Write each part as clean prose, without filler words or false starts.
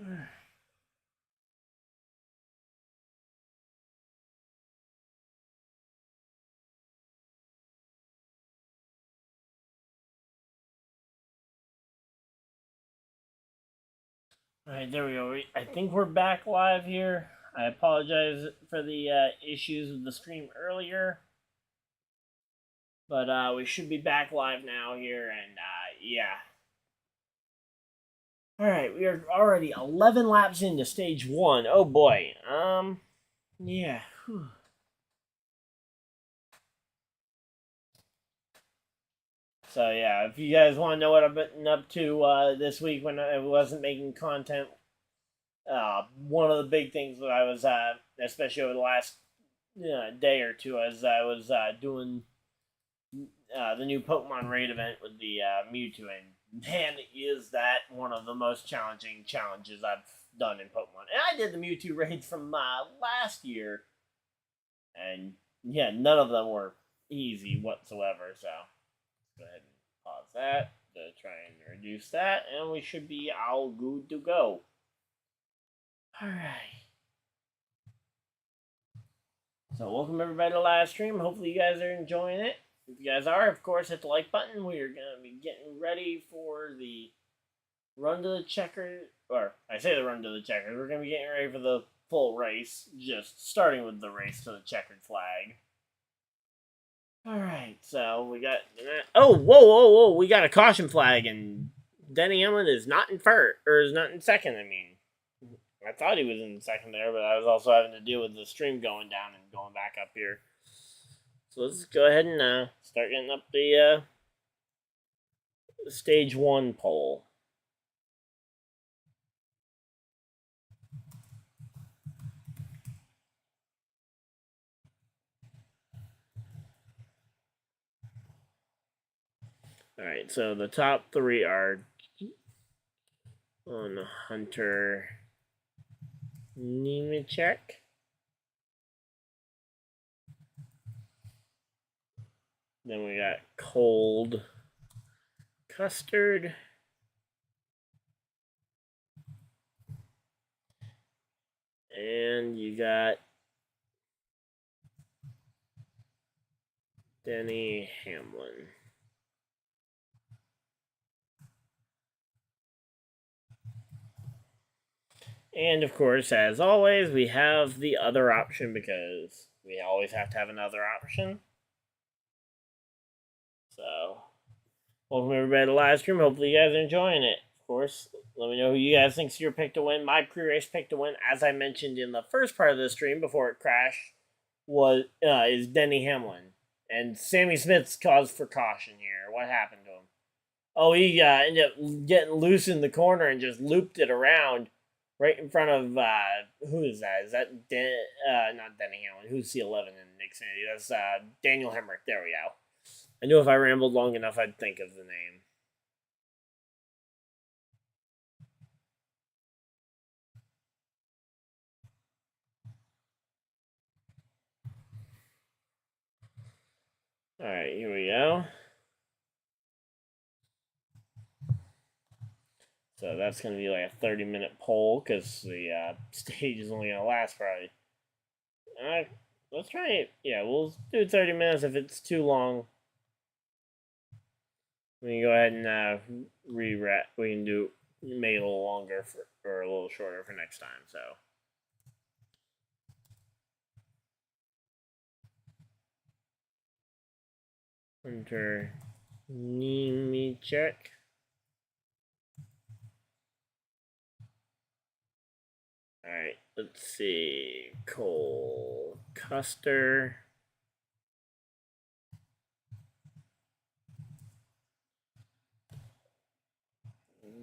Alright, there we go. I think we're back live here. I apologize for the issues with the stream earlier. But we should be back live now here, and yeah. Alright, we are already 11 laps into stage 1. Oh boy. Yeah. Whew. So yeah, if you guys want to know what I've been up to this week when I wasn't making content, one of the big things that I was, especially over the last day or two, as I was doing the new Pokemon raid event with the Mewtwo, and man, is that one of the most challenging challenges I've done in Pokemon. And I did the Mewtwo raid from last year, and yeah, none of them were easy whatsoever. So go ahead and pause that to try and reduce that, and we should be all good to go. All right. So welcome everybody to live stream. Hopefully you guys are enjoying it. If you guys are, of course, hit the like button. We are going to be getting ready for the run to the checkers. Or, I say the run to the checkers. We're going to be getting ready for the full race. Just starting with the race to the checkered flag. Alright, so we got... Oh, whoa. We got a caution flag, and Denny Hamlin is not in first. Or is not in second, I mean. I thought he was in second there, but I was also having to deal with the stream going down and going back up here. So let's go ahead and start getting up the stage 1 poll. Alright, so the top 3 are on Hunter Nemechek. Then we got Cold Custard. And you got Denny Hamlin. And of course, as always, we have the other option because we always have to have another option. So, welcome everybody to the live stream. Hopefully you guys are enjoying it. Of course, let me know who you guys think's your pick to win. My pre-race pick to win, as I mentioned in the first part of the stream before it crashed, is Denny Hamlin. And Sammy Smith's cause for caution here. What happened to him? Oh, he ended up getting loose in the corner and just looped it around right in front of, who is that? Is that not Denny Hamlin? Who's C11 in Xfinity? That's Daniel Hemrick. There we go. I knew if I rambled long enough, I'd think of the name. Alright, here we go. So that's going to be like a 30-minute poll because the stage is only going to last probably. Let's try it. Yeah, we'll do 30 minutes. If it's too long, we can go ahead and re-wrap. We can do make it a little longer or a little shorter for next time. So. Hunter Nemechek. Alright, let's see. Cole Custer.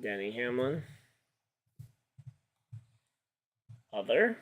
Denny Hamlin. Other.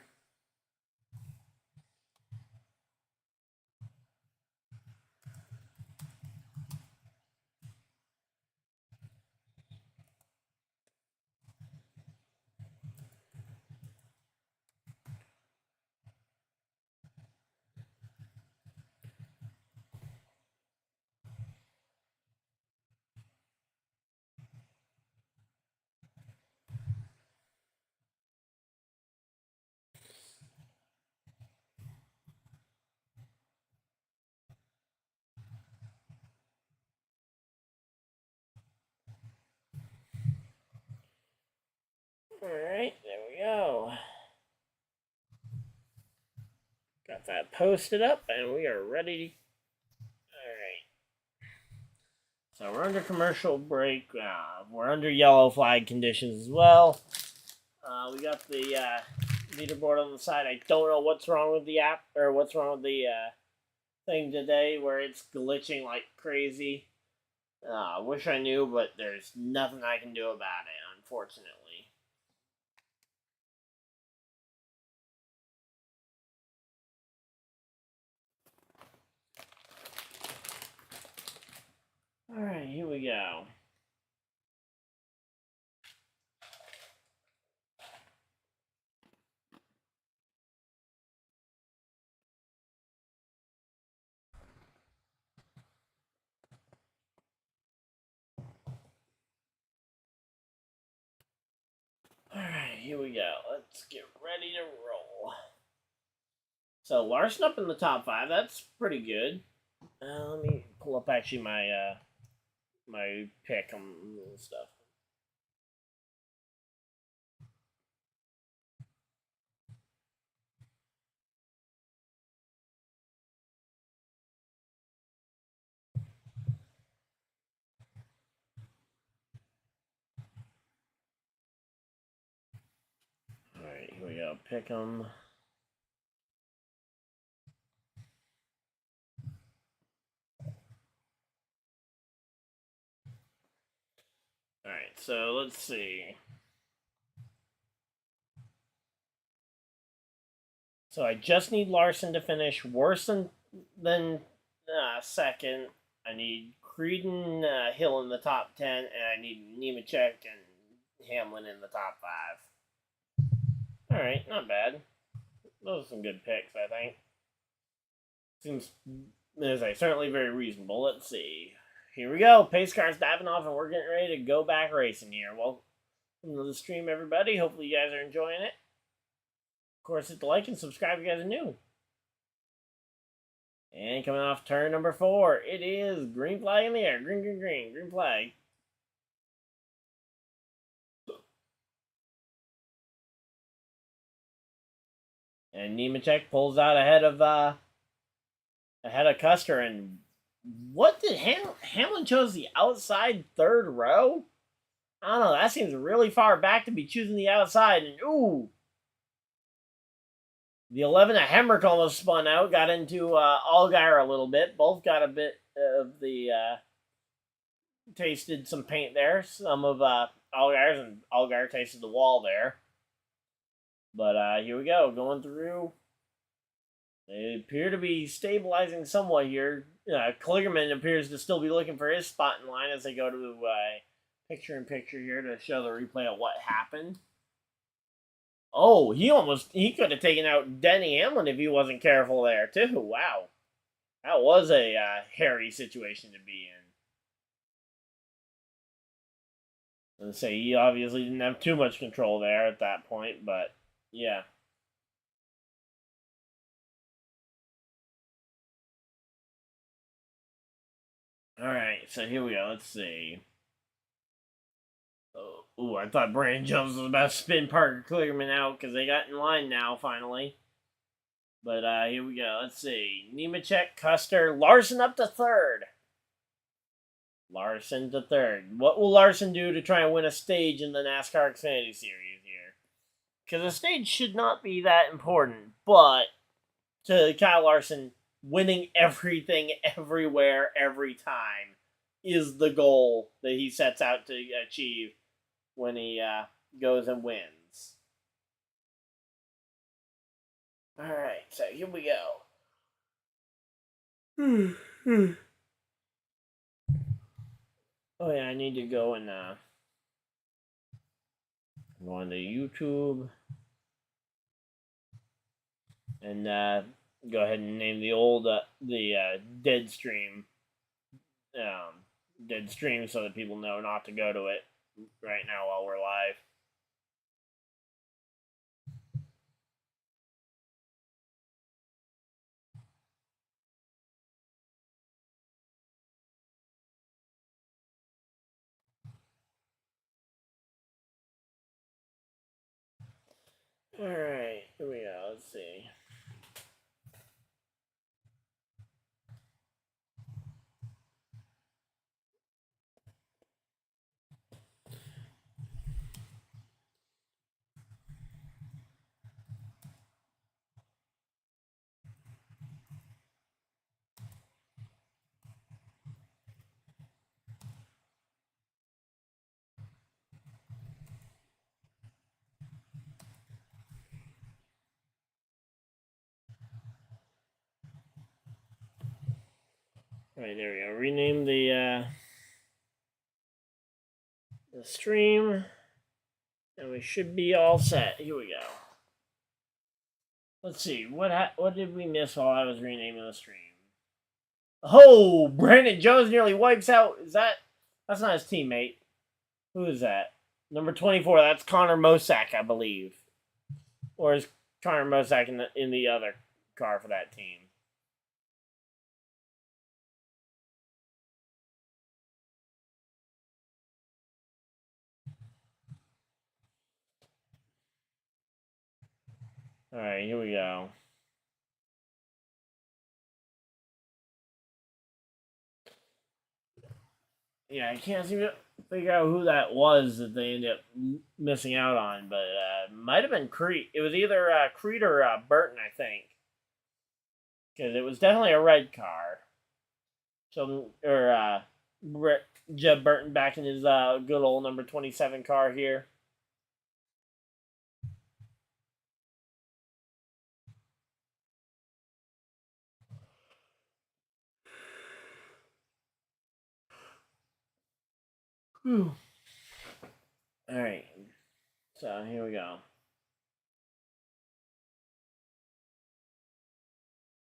Alright, there we go. Got that posted up, and we are ready. Alright. So we're under commercial break. We're under yellow flag conditions as well. We got the leaderboard on the side. I don't know what's wrong with the app, or what's wrong with the thing today where it's glitching like crazy. I wish I knew, but there's nothing I can do about it, unfortunately. Alright, here we go. Alright, here we go. Let's get ready to roll. So, Larson up in the top 5. That's pretty good. Let me pull up actually my my pick and stuff. Alright, here we go. Pick 'em. Alright, so let's see. So I just need Larson to finish worse than second. I need Creed and Hill in the top 10, and I need Nemechek and Hamlin in the top 5. Alright, not bad. Those are some good picks, I think. Seems, as I certainly very reasonable. Let's see. Here we go. Pace car's diving off, and we're getting ready to go back racing here. Welcome to the stream, everybody. Hopefully you guys are enjoying it. Of course, hit the like and subscribe if you guys are new. And coming off turn number 4, it is green flag in the air. Green, green, green. Green flag. And Nemechek pulls out ahead of Custer. And what did Hamlin chose the outside third row? I don't know. That seems really far back to be choosing the outside. And ooh. The 11 of Hemrick almost spun out, got into Allgaier a little bit. Both got a bit of the tasted some paint there. Some of Allgaier's, and Allgaier tasted the wall there. But here we go, going through. They appear to be stabilizing somewhat here. Kligerman appears to still be looking for his spot in line as they go to picture-in-picture here to show the replay of what happened. Oh, he could have taken out Denny Hamlin if he wasn't careful there, too. Wow. That was a hairy situation to be in. Let's say he obviously didn't have too much control there at that point, but yeah. Alright, so here we go. Let's see. Ooh, I thought Brandon Jones was about to spin Parker Kligerman out because they got in line now, finally. But here we go. Let's see. Nemechek, Custer, Larson up to third. Larson to third. What will Larson do to try and win a stage in the NASCAR Xfinity Series here? Because a stage should not be that important, but to Kyle Larson, winning everything, everywhere, every time is the goal that he sets out to achieve when he goes and wins. Alright, so here we go. Oh yeah, I need to go and go on to YouTube and go ahead and name the old dead stream so that people know not to go to it right now while we're live. Alright, here we go. Let's see. Alright, there we go. Rename the stream. And we should be all set. Here we go. Let's see. What did we miss while I was renaming the stream? Oh, Brandon Jones nearly wipes out. That's not his teammate. Who is that? Number 24. That's Connor Mosack, I believe. Or is Connor Mosack in the other car for that team? Alright, here we go. Yeah, I can't seem to figure out who that was that they ended up missing out on, but might have been Creed. It was either Creed or Burton, I think. Because it was definitely a red car. So, or Jeb Burton back in his good old number 27 car here. Whew. All right. So, here we go.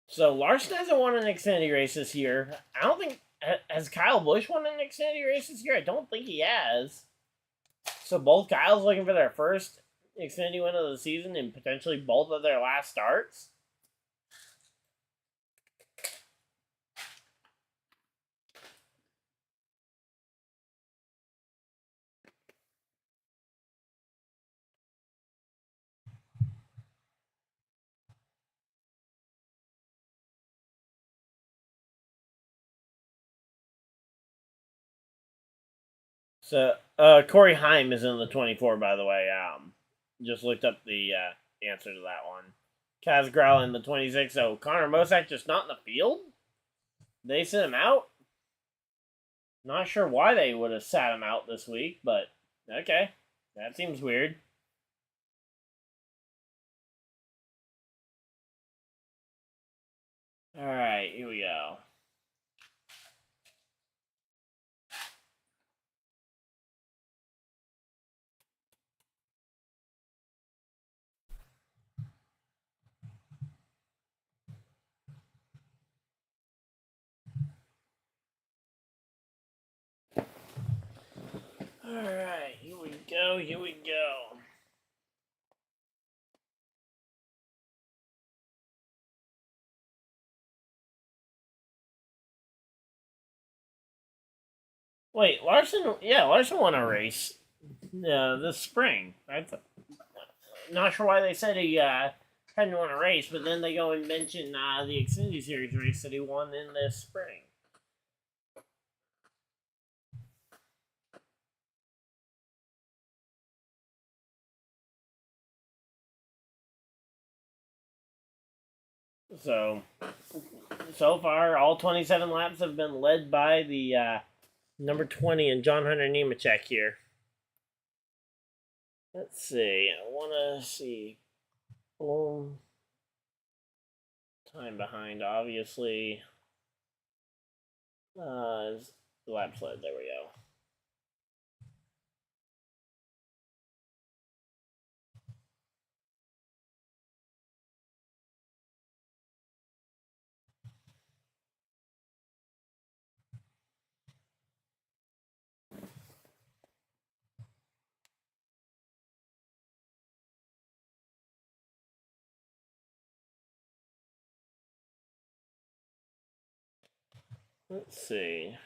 So, Larson hasn't won an Xfinity race this year. I don't think... Has Kyle Busch won an Xfinity race this year? I don't think he has. So, both Kyle's looking for their first Xfinity win of the season and potentially both of their last starts. So, Corey Heim is in the 24, by the way. Just looked up the answer to that one. Kaz Grau in the 26. So, Connor Mosack just not in the field? They sent him out? Not sure why they would have sat him out this week, but okay. That seems weird. Alright, here we go. Alright, here we go, here we go. Wait, Larson won a race this spring. Not sure why they said he hadn't won a race, but then they go and mention the Xfinity Series race that he won in this spring. So far, all 27 laps have been led by the number 20 and John Hunter Nemechek here. Let's see. I want to see. Time behind, obviously. Laps led. There we go. Let's see.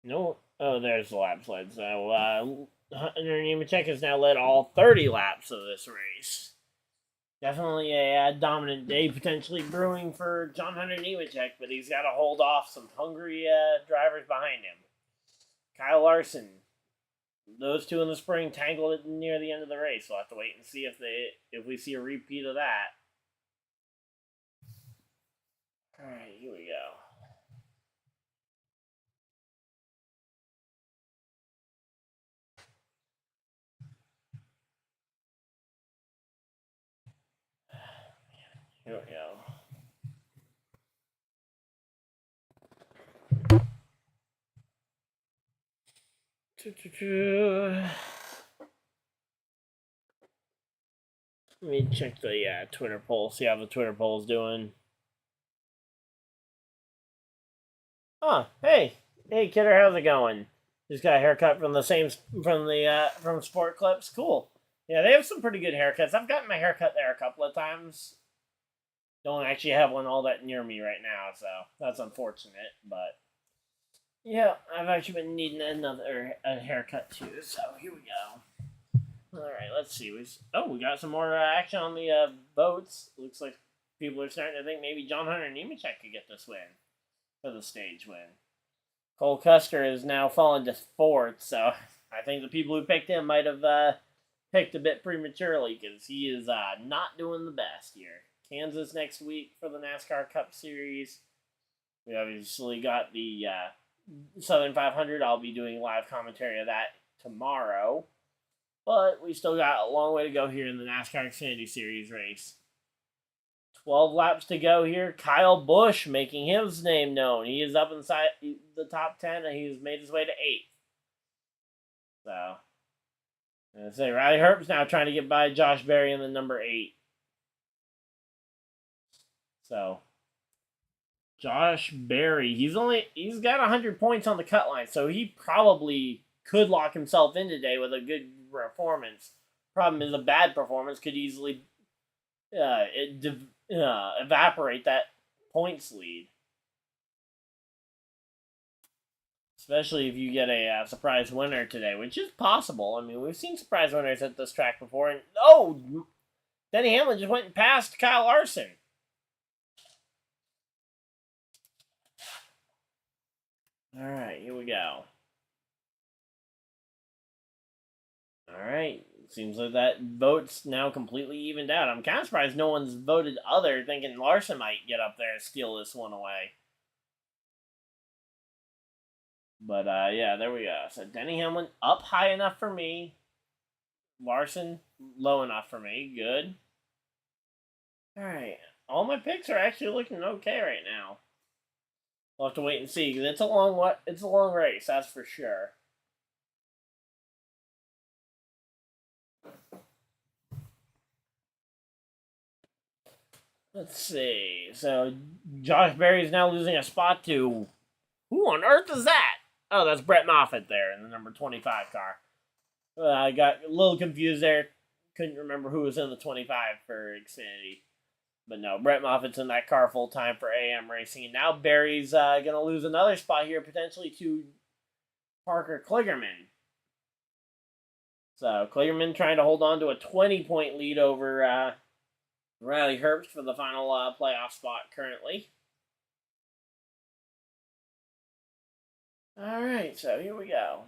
No Oh, there's the lap sled. So, Hunter Nemechek has now led all 30 laps of this race. Definitely a dominant day potentially brewing for John Hunter Nemechek, but he's got to hold off some hungry drivers behind him. Kyle Larson, those two in the spring tangled it near the end of the race. We'll have to wait and see if we see a repeat of that. All right, here we go. Here we go. Let me check the Twitter poll, see how the Twitter poll's doing. Oh, hey, kidder, how's it going? Just got a haircut from from SportClips. Cool. Yeah, they have some pretty good haircuts. I've gotten my haircut there a couple of times. Don't actually have one all that near me right now, so that's unfortunate. But yeah, I've actually been needing a haircut too. So here we go. All right, let's see. We got some more action on the boats. Looks like people are starting to think maybe John Hunter Nemechek could get this win for the stage win. Cole Custer is now fallen to 4th, so I think the people who picked him might have picked a bit prematurely because he is not doing the best here. Kansas next week for the NASCAR Cup Series. We obviously got the Southern 500. I'll be doing live commentary of that tomorrow. But we still got a long way to go here in the NASCAR Xfinity Series race. 12 laps to go here. Kyle Busch making his name known. He is up inside the top 10, and he's made his way to 8th. So, I say Riley Herbst now trying to get by Josh Berry in the number 8. So, Josh Berry, he's got 100 points on the cut line, so he probably could lock himself in today with a good performance. Problem is, a bad performance could easily evaporate that points lead. Especially if you get a surprise winner today, which is possible. I mean, we've seen surprise winners at this track before. And Denny Hamlin just went and passed Kyle Larson. All right, here we go. All right, seems like that vote's now completely evened out. I'm kind of surprised no one's voted other, thinking Larson might get up there and steal this one away. But, yeah, there we go. So, Denny Hamlin up high enough for me. Larson low enough for me. Good. All right. All my picks are actually looking okay right now. We'll have to wait and see, because it's a long race, that's for sure. Let's see. So, Josh Berry is now losing a spot to... Who on earth is that? Oh, that's Brett Moffitt there in the number 25 car. I got a little confused there. Couldn't remember who was in the 25 for Xfinity. But no, Brett Moffitt's in that car full time for AM Racing. And now Berry's going to lose another spot here, potentially to Parker Kligerman. So, Kligerman trying to hold on to a 20-point lead over Riley Herbst for the final playoff spot currently. All right, so here we go.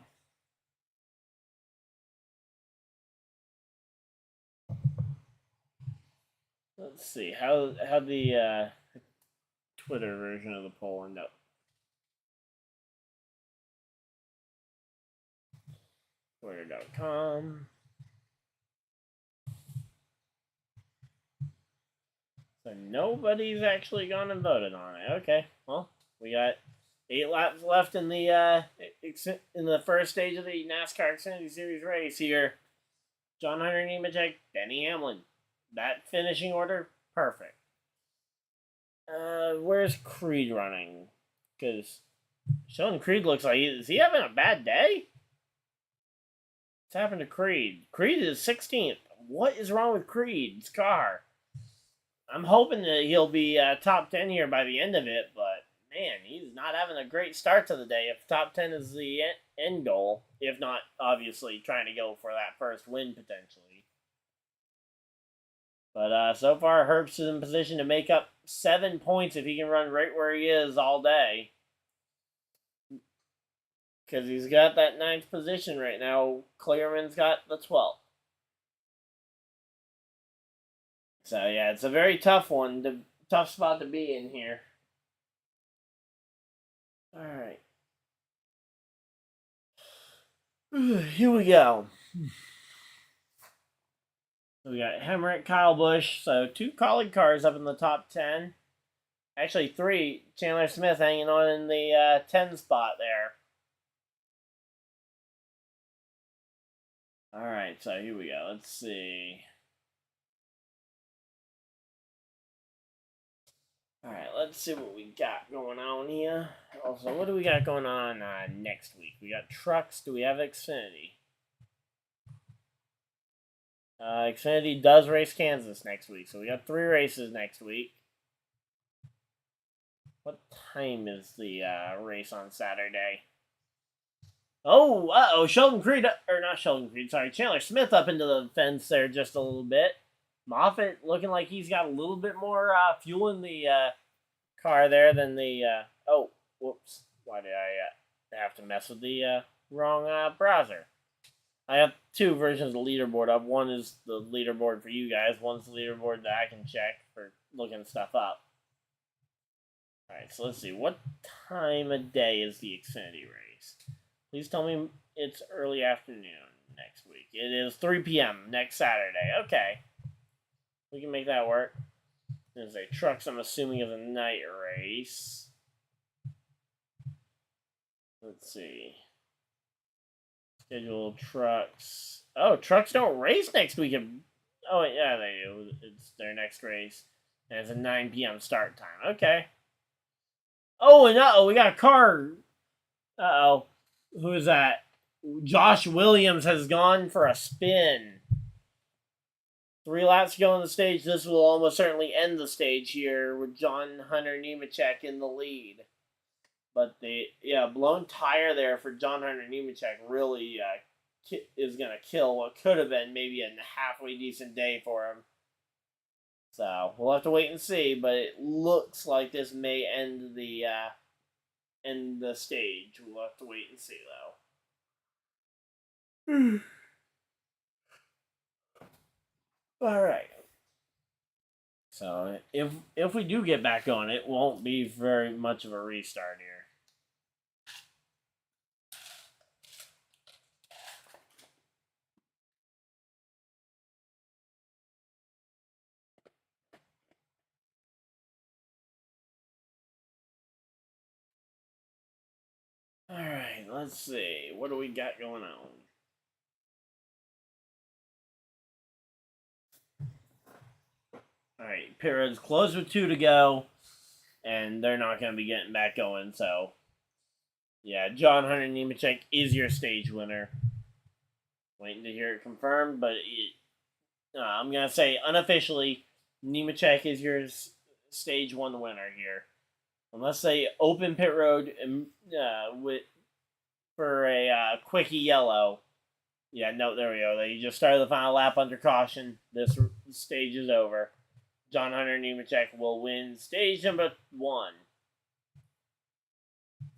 Let's see how the Twitter version of the poll end up. Twitter.com. So nobody's actually gone and voted on it. Okay, well, we got 8 laps left in the first stage of the NASCAR Xfinity Series race here. John Hunter Nemechek, Denny Hamlin. That finishing order, perfect. Where's Creed running? Because Sheldon Creed looks like is he having a bad day? What's happened to Creed? Creed is 16th. What is wrong with Creed's car? I'm hoping that he'll be top 10 here by the end of it, but man, he's not having a great start to the day. If top 10 is the end goal, if not, obviously, trying to go for that first win, potentially. But so far, Herbst is in position to make up 7 points if he can run right where he is all day. Because he's got that 9th position right now. Clearman's got the 12th. So, yeah, it's a very tough one. Tough spot to be in here. Alright. Here we go. We got Hemrick, Kyle Busch. So 2 colleague cars up in the top 10. Actually 3. Chandler Smith hanging on in the 10 spot there. Alright, so here we go. Let's see. Alright, let's see what we got going on here. Also, what do we got going on next week? We got trucks. Do we have Xfinity? Xfinity does race Kansas next week, so we got 3 races next week. What time is the race on Saturday? Oh, Sheldon Creed, or not Sheldon Creed, sorry, Chandler Smith up into the fence there just a little bit. Moffitt looking like he's got a little bit more fuel in the car there than the, oh, whoops, why did I have to mess with the wrong browser? I have 2 versions of the leaderboard up. One is the leaderboard for you guys, one's the leaderboard that I can check for looking stuff up. Alright, so let's see, what time of day is the Xfinity race? Please tell me it's early afternoon next week. It is 3 p.m. next Saturday. Okay. We can make that work. There's a trucks, I'm assuming, is a night race. Let's see. Scheduled trucks. Oh, trucks don't race next week. Oh, yeah, they do. It's their next race. And it's a 9 p.m. start time. Okay. Oh, and we got a car. Uh-oh. Who is that? Josh Williams has gone for a spin. 3 laps to go on the stage. This will almost certainly end the stage here with John Hunter Nemechek in the lead. But the blown tire there for John Hunter Nemechek really is going to kill what could have been maybe a halfway decent day for him. So we'll have to wait and see. But it looks like this may end the stage. We'll have to wait and see though. All right. So if we do get back on, it won't be very much of a restart here. All right, let's see. What do we got going on? All right, pit road's closed with 2 to go, and they're not going to be getting back going. So, yeah, John Hunter Nemechek is your stage winner. Waiting to hear it confirmed, but I'm going to say unofficially, Nemechek is your stage 1 winner here. Unless they open pit road for a quickie yellow. Yeah, no, there we go. They just started the final lap under caution. This stage is over. John Hunter Nemechek will win stage number 1.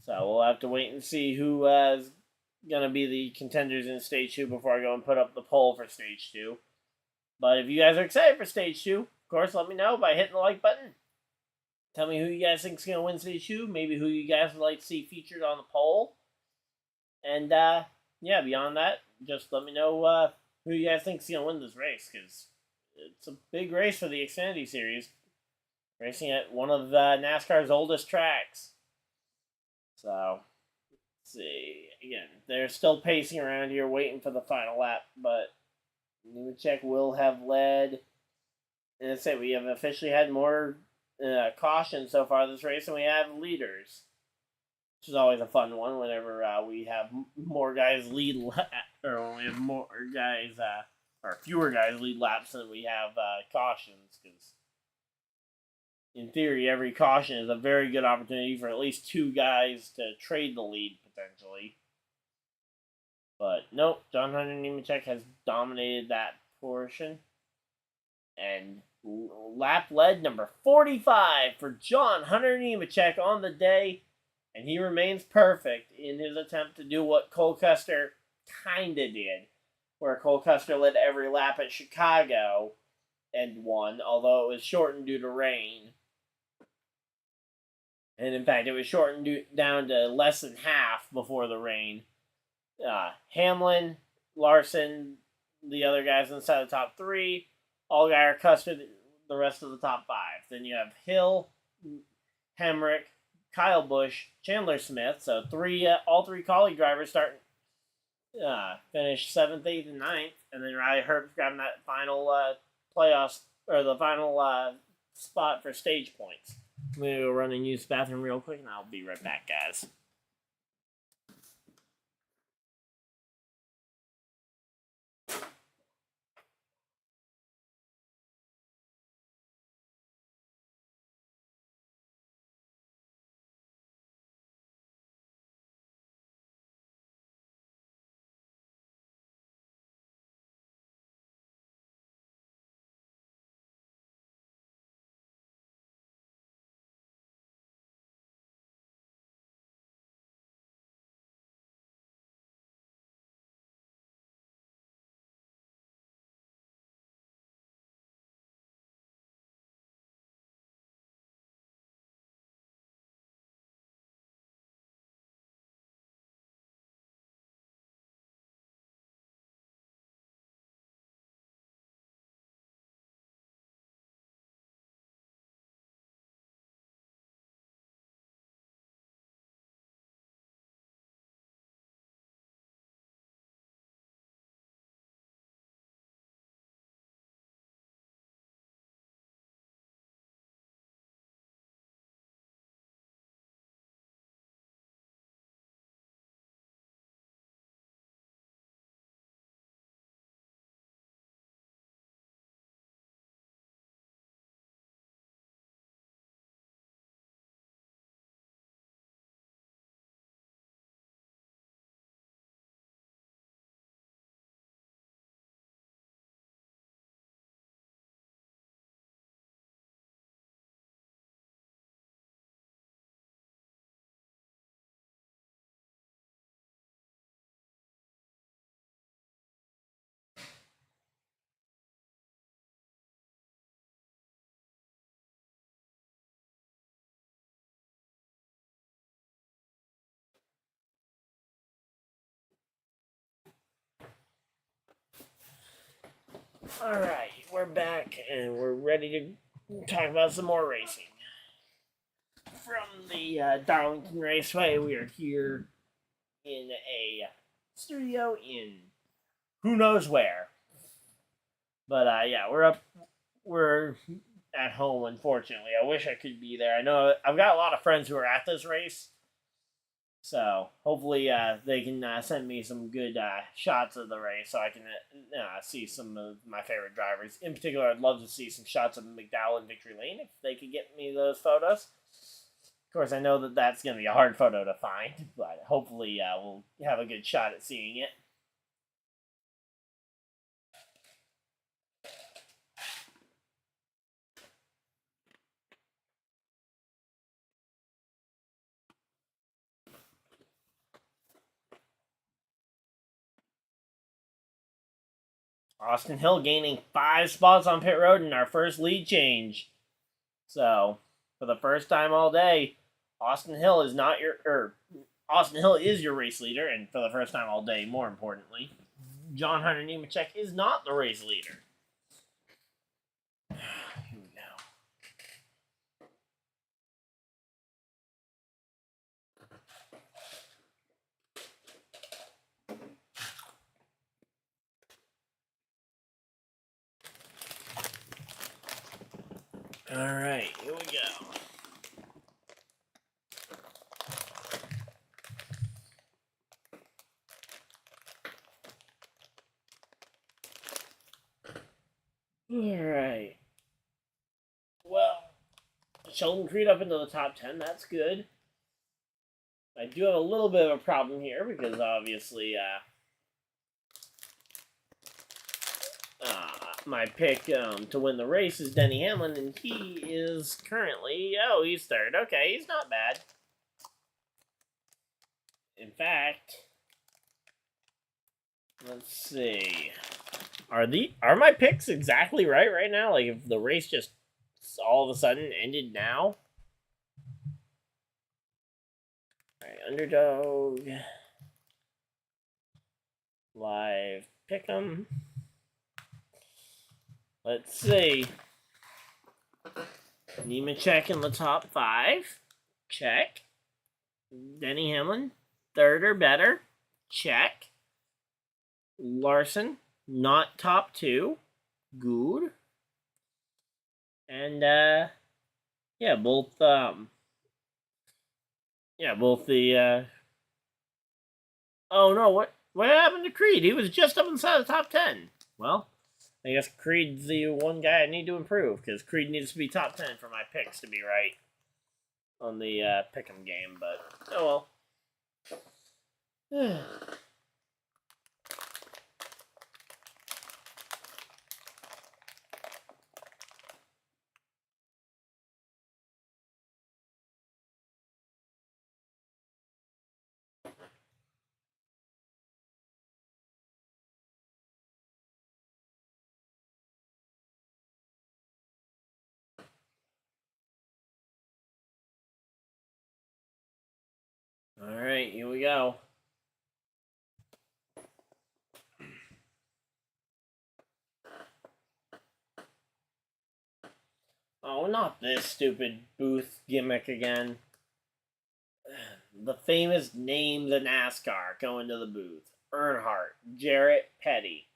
So we'll have to wait and see who is going to be the contenders in stage 2 before I go and put up the poll for stage 2. But if you guys are excited for stage 2, of course, let me know by hitting the like button. Tell me who you guys think is going to win stage 2. Maybe who you guys would like to see featured on the poll. And, yeah, beyond that, just let me know who you guys think is going to win this race. Because it's a big race for the Xfinity Series. Racing at one of NASCAR's oldest tracks. So, let's see. Again, they're still pacing around here, waiting for the final lap. But Nemechek will have led. And let's say we have officially had more caution so far this race than we have leaders, which is always a fun one whenever we have more guys lead or when we have more guys or fewer guys lead laps than we have cautions, because in theory, every caution is a very good opportunity for at least 2 guys to trade the lead potentially. But nope, John Hunter Nemechek has dominated that portion. And lap lead number 45 for John Hunter Nemechek on the day. And he remains perfect in his attempt to do what Cole Custer kinda did, where Cole Custer led every lap at Chicago and won, although it was shortened due to rain. And in fact, it was shortened down to less than half before the rain. Hamlin, Larson, the other guys inside the top 3, Allgaier, Custer, the rest of the top 5. Then you have Hill, Hemrick, Kyle Busch, Chandler Smith. So all three colleague drivers finish 7th, 8th, and 9th. And then Riley Herbst grabbing that final playoffs, or the final spot for stage points. I'm going to go run and use the bathroom real quick, and I'll be right back, guys. Alright, we're back and we're ready to talk about some more racing. From the Darlington Raceway, we are here in a studio in who knows where. But yeah, we're at home, unfortunately. I wish I could be there. I know I've got a lot of friends who are at this race. So hopefully they can send me some good shots of the race so I can see some of my favorite drivers. In particular, I'd love to see some shots of McDowell and Victory Lane if they could get me those photos. Of course, I know that that's going to be a hard photo to find, but hopefully we'll have a good shot at seeing it. Austin Hill gaining 5 spots on pit road in our first lead change. So, for the first time all day, Austin Hill is your race leader, and for the first time all day, more importantly, John Hunter Nemechek is not the race leader. Here we go. Alright, here we go. Alright. Well, Sheldon Creed up into the top 10. That's good. I do have a little bit of a problem here because obviously my pick to win the race is Denny Hamlin, and he is currently, oh, he's third. Okay, he's not bad. In fact, let's see. Are my picks exactly right now? Like, if the race just all of a sudden ended now? Alright, underdog. Live pick'em. Let's see. Nemechek in the top 5. Check. Denny Hamlin, third or better. Check. Larson, not top 2. Good. And, yeah, both the, oh no, what happened to Creed? He was just up inside the top 10. Well, I guess Creed's the one guy I need to improve, because Creed needs to be top 10 for my picks to be right on the pick'em game, but oh well. Alright, here we go. Oh, not this stupid booth gimmick again. The famous names of NASCAR go into the booth. Earnhardt, Jarrett, Petty.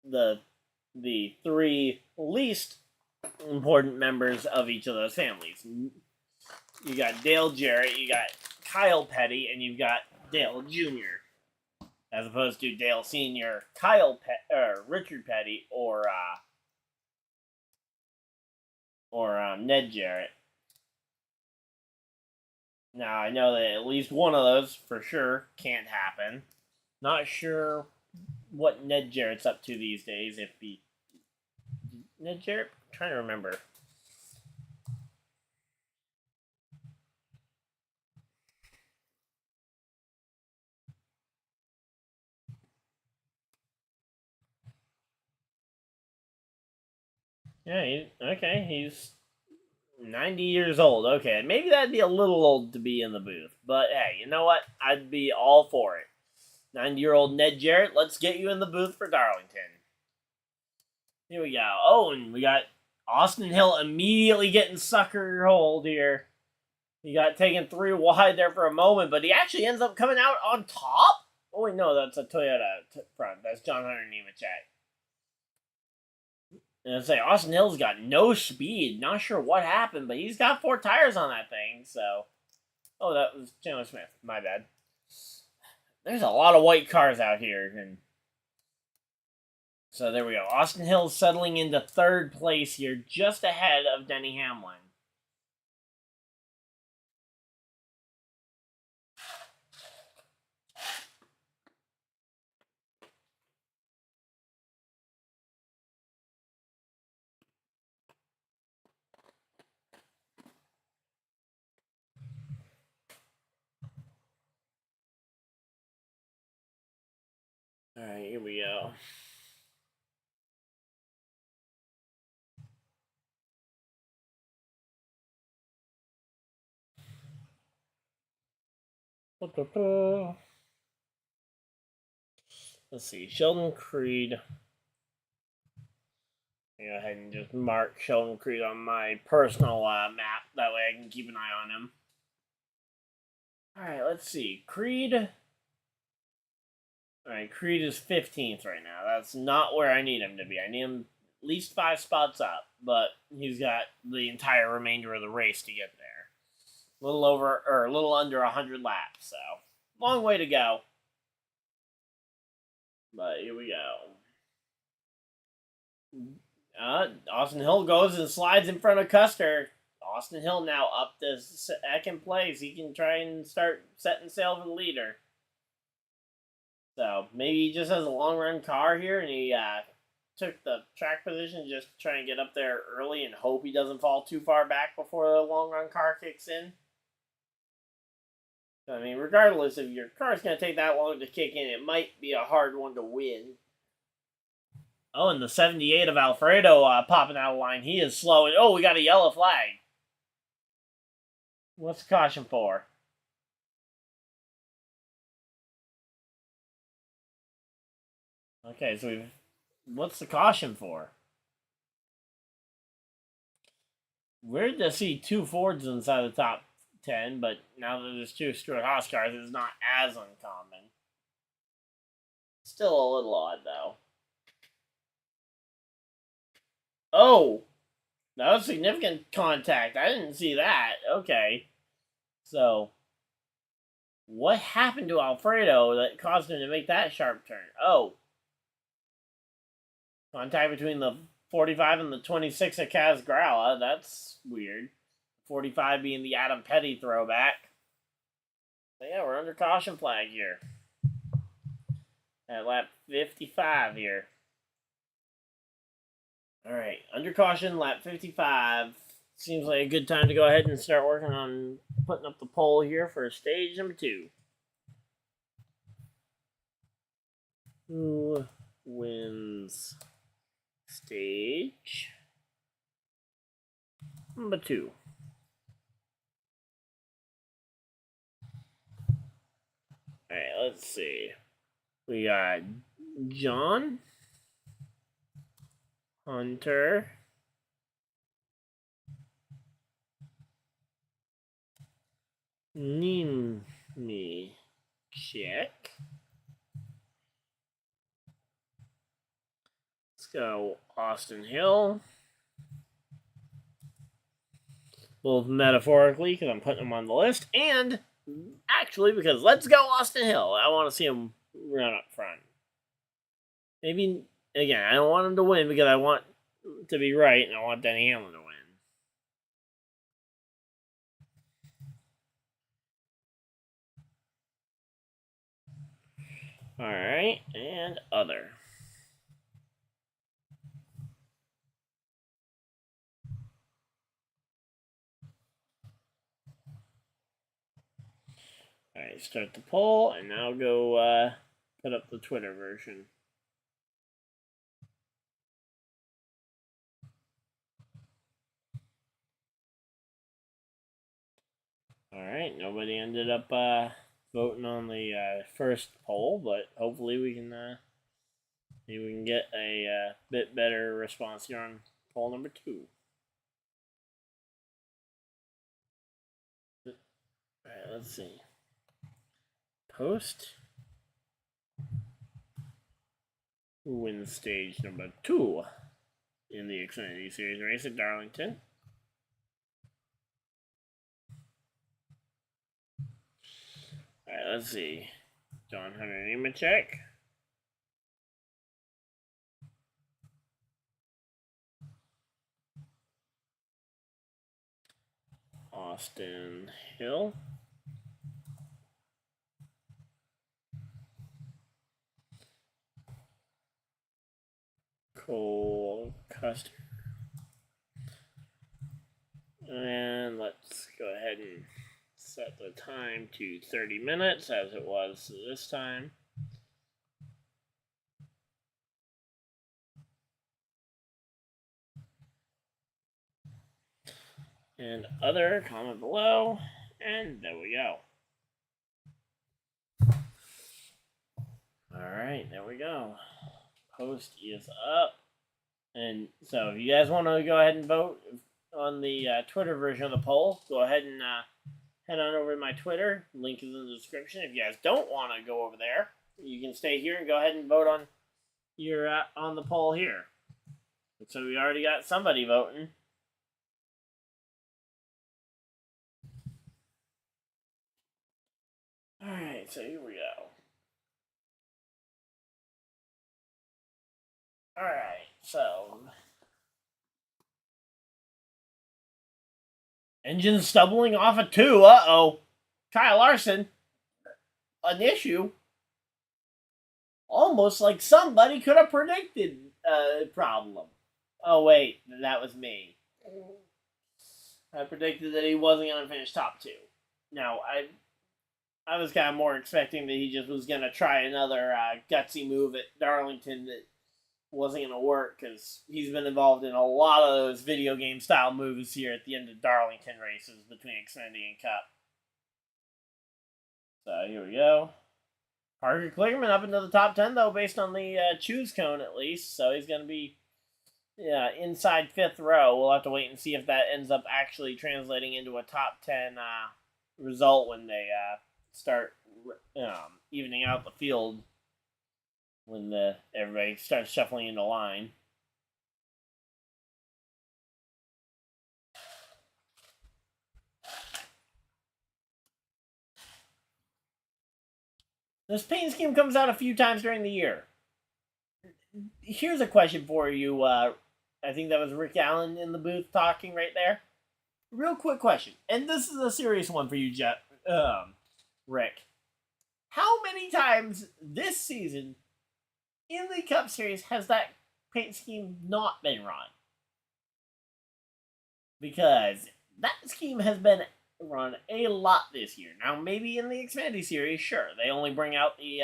The 3 least important members of each of those families. You got Dale Jarrett, you got Kyle Petty, and you've got Dale Jr. As opposed to Dale Sr., Richard Petty, or Ned Jarrett. Now, I know that at least one of those, for sure, can't happen. Not sure what Ned Jarrett's up to these days, if he... Ned Jarrett? I'm trying to remember. Yeah, he's 90 years old. Okay, maybe that'd be a little old to be in the booth. But hey, you know what? I'd be all for it. 90-year-old Ned Jarrett, let's get you in the booth for Darlington. Here we go. Oh, and we got Austin Hill immediately getting sucker holed here. He got taken 3 wide there for a moment, but he actually ends up coming out on top? Oh, wait, no, that's a Toyota front. That's John Hunter Nemechek. And I say Austin Hill's got no speed. Not sure what happened, but he's got 4 tires on that thing. So, oh, that was Chandler Smith. My bad. There's a lot of white cars out here, and so there we go. Austin Hill's settling into 3rd place here, just ahead of Denny Hamlin. Alright, here we go. Let's see, Sheldon Creed. Go ahead and just mark Sheldon Creed on my personal map. That way I can keep an eye on him. Alright, let's see. Creed. Alright, Creed is 15th right now. That's not where I need him to be. I need him at least 5 spots up, but he's got the entire remainder of the race to get there. A little over, or a little under 100 laps, so long way to go. But here we go. Austin Hill goes and slides in front of Custer. Austin Hill now up to second place. He can try and start setting sail for the leader. So maybe he just has a long run car here, and he took the track position just to try and get up there early and hope he doesn't fall too far back before the long run car kicks in. So, I mean, regardless if your car's going to take that long to kick in, it might be a hard one to win. Oh, and the 78 of Alfredo popping out of line. He is slow. And, oh, we got a yellow flag. What's the caution for? Okay, so what's the caution for? Weird to see two Fords inside the top 10, but now that there's two Stewart-Haas cars, it's not as uncommon. Still a little odd, though. Oh! That was significant contact. I didn't see that. Okay. So, what happened to Alfredo that caused him to make that sharp turn? Oh. Contact between the 45 and the 26 of Kaz Gralla. That's weird. 45 being the Adam Petty throwback. So yeah, we're under caution flag here. At lap 55 here. Alright, under caution, lap 55. Seems like a good time to go ahead and start working on putting up the pole here for stage number 2. Who wins stage number 2? Alright, let's see. We got John, Hunter, Nimi, check. Let's go Austin Hill. Both metaphorically, because I'm putting him on the list, and actually because let's go Austin Hill. I want to see him run up front. Maybe, again, I don't want him to win because I want to be right, and I want Denny Hamlin to win. Alright, and other. Alright, start the poll, and now go put up the Twitter version. Alright, nobody ended up voting on the first poll, but hopefully we can maybe we can get a bit better response here on poll number 2. Alright, let's see. Post. Who wins stage number 2 in the Xfinity Series race at Darlington? Alright, let's see. John Hunter Nemechek. Austin Hill. Cole Custer. And let's go ahead and set the time to 30 minutes as it was this time. And other, comment below, and there we go. Alright, there we go. Post is up. And so if you guys want to go ahead and vote on the Twitter version of the poll, go ahead and head on over to my Twitter. Link is in the description. If you guys don't want to go over there, you can stay here and go ahead and vote on your on the poll here. So we already got somebody voting. Alright, so here we go. Alright, so Engine stumbling off a 2. Uh-oh. Kyle Larson. An issue. Almost like somebody could have predicted a problem. Oh, wait. That was me. I predicted that he wasn't going to finish top 2. Now, I was kind of more expecting that he just was going to try another gutsy move at Darlington that wasn't going to work, because he's been involved in a lot of those video game style moves here at the end of Darlington races between Xfinity and Cup. So here we go. Parker Kligerman up into the top 10, though, based on the choose cone at least. So he's going to be inside 5th row. We'll have to wait and see if that ends up actually translating into a top 10 result when they start evening out the field, when everybody starts shuffling into line. This paint scheme comes out a few times during the year. Here's a question for you. I think that was Rick Allen in the booth talking right there. Real quick question, and this is a serious one for you, Rick. How many times this season in the Cup Series has that paint scheme not been run? Because that scheme has been run a lot this year. Now, maybe in the Xfinity Series, sure, they only bring out the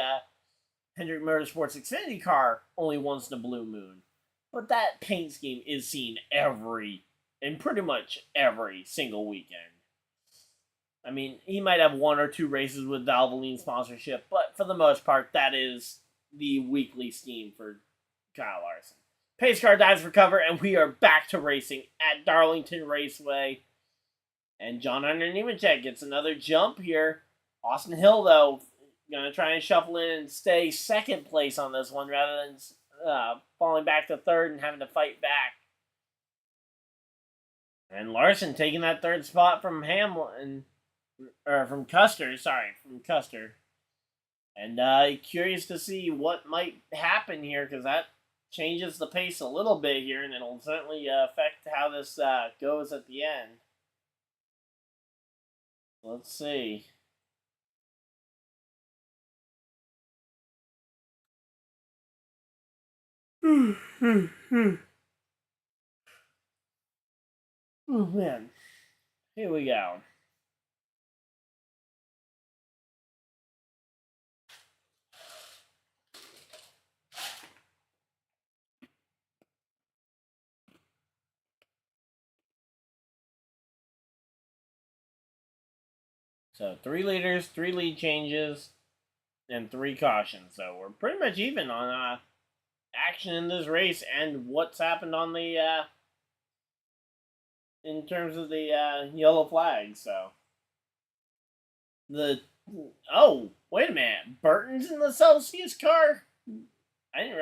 Hendrick Motorsports Xfinity car only once in a blue moon. But that paint scheme is seen pretty much every single weekend. I mean, he might have 1 or 2 races with Valvoline sponsorship, but for the most part, that is the weekly scheme for Kyle Larson. Pace car dives for cover, and we are back to racing at Darlington Raceway. And John Hunter Nemechek gets another jump here. Austin Hill, though, going to try and shuffle in and stay 2nd place on this one rather than falling back to 3rd and having to fight back. And Larson taking that 3rd spot from Custer. And curious to see what might happen here, because that changes the pace a little bit here, and it'll certainly affect how this goes at the end. Let's see. Oh, man. Here we go. So 3 leaders, 3 lead changes, and 3 cautions. So we're pretty much even on action in this race and what's happened on the in terms of the yellow flag. So oh, wait a minute, Burton's in the Celsius car. I didn't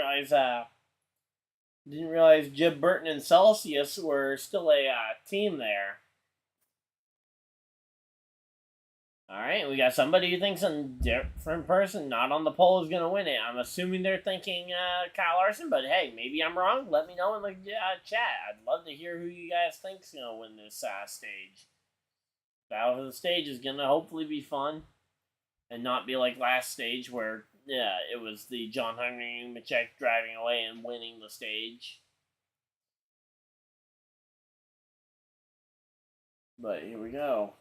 realize Jib Burton and Celsius were still a team there. Alright, we got somebody who thinks a different person not on the pole is going to win it. I'm assuming they're thinking Kyle Larson, but hey, maybe I'm wrong. Let me know in the chat. I'd love to hear who you guys think's going to win this stage. Battle for the stage is going to hopefully be fun and not be like last stage where, it was the John Henry Nemechek driving away and winning the stage. But here we go.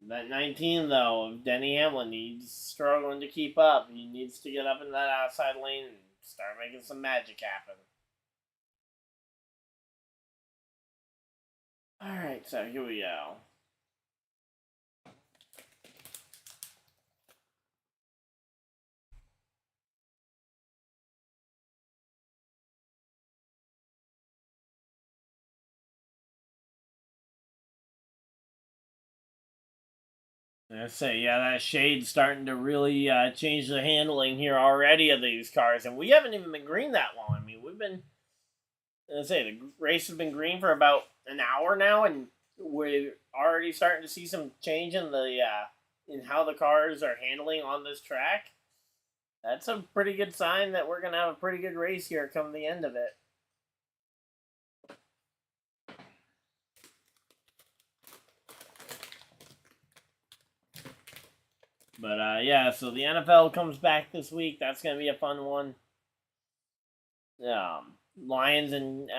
That 19, though, of Denny Hamlin, he's struggling to keep up. He needs to get up in that outside lane and start making some magic happen. Alright, so here we go. I say, that shade's starting to really change the handling here already of these cars, and we haven't even been green that long. I mean, the race has been green for about an hour now, and we're already starting to see some change in in how the cars are handling on this track. That's a pretty good sign that we're going to have a pretty good race here come the end of it. But yeah, so the NFL comes back this week. That's gonna be a fun one. Lions and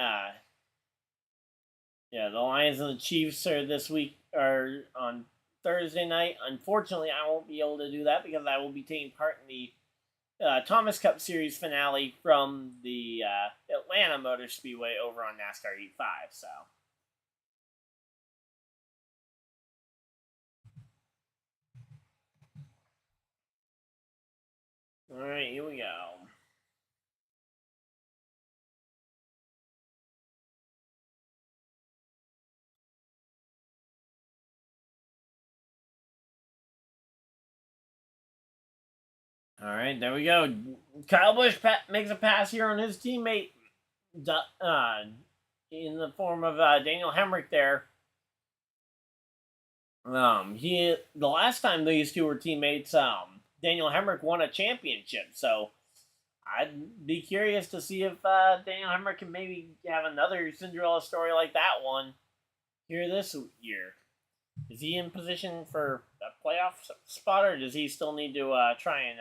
the Lions and the Chiefs are this week are on Thursday night. Unfortunately, I won't be able to do that because I will be taking part in the Thomas Cup Series finale from the Atlanta Motor Speedway over on NASCAR Heat 5. So. Alright, here we go. Alright, there we go. Kyle Busch makes a pass here on his teammate in the form of Daniel Hemrick there. The last time these two were teammates, Daniel Hemrick won a championship, so I'd be curious to see if Daniel Hemrick can maybe have another Cinderella story like that one here this year. Is he in position for a playoff spot, or does he still need to try and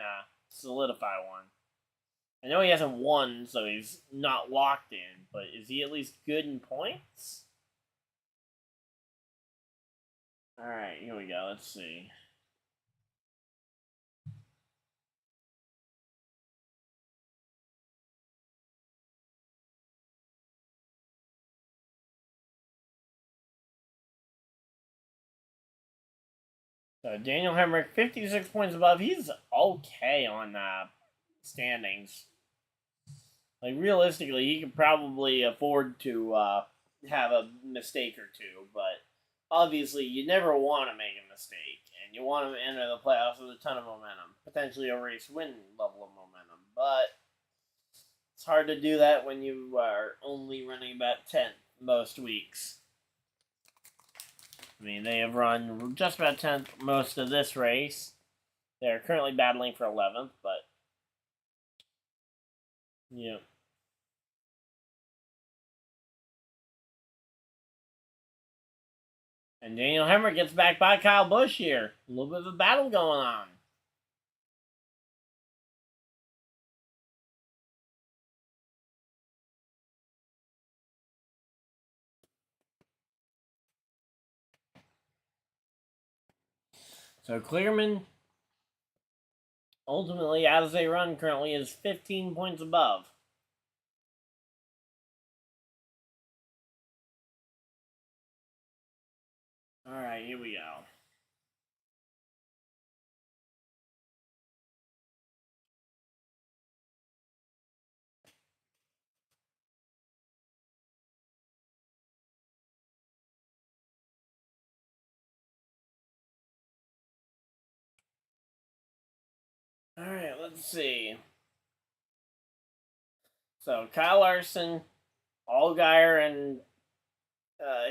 solidify one? I know he hasn't won, so he's not locked in, but is he at least good in points? Alright, here we go. Let's see. So Daniel Hemrick, 56 points above. He's okay on standings. Like, realistically, he could probably afford to have a mistake or two, but obviously you never want to make a mistake, and you want to enter the playoffs with a ton of momentum, potentially a race win level of momentum, but it's hard to do that when you are only running about 10th most weeks. I mean, they have run just about 10th most of this race. They're currently battling for 11th, but yeah. And Daniel Hemrick gets back by Kyle Busch here. A little bit of a battle going on. So Clearman, ultimately, as they run currently, is 15 points above. Alright, here we go. Alright, let's see. So Kyle Larson, Allgaier, and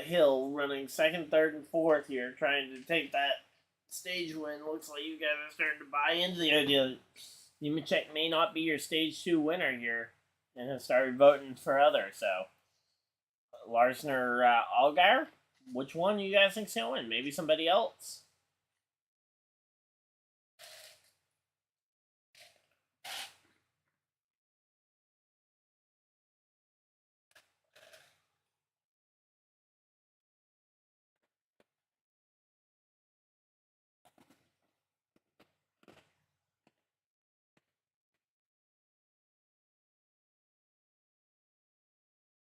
Hill running second, third, and fourth here, trying to take that stage win. Looks like you guys are starting to buy into the idea that Nemechek may not be your stage 2 winner here, and have started voting for others. So Larson or Allgaier, which one you guys think's gonna win? Maybe somebody else.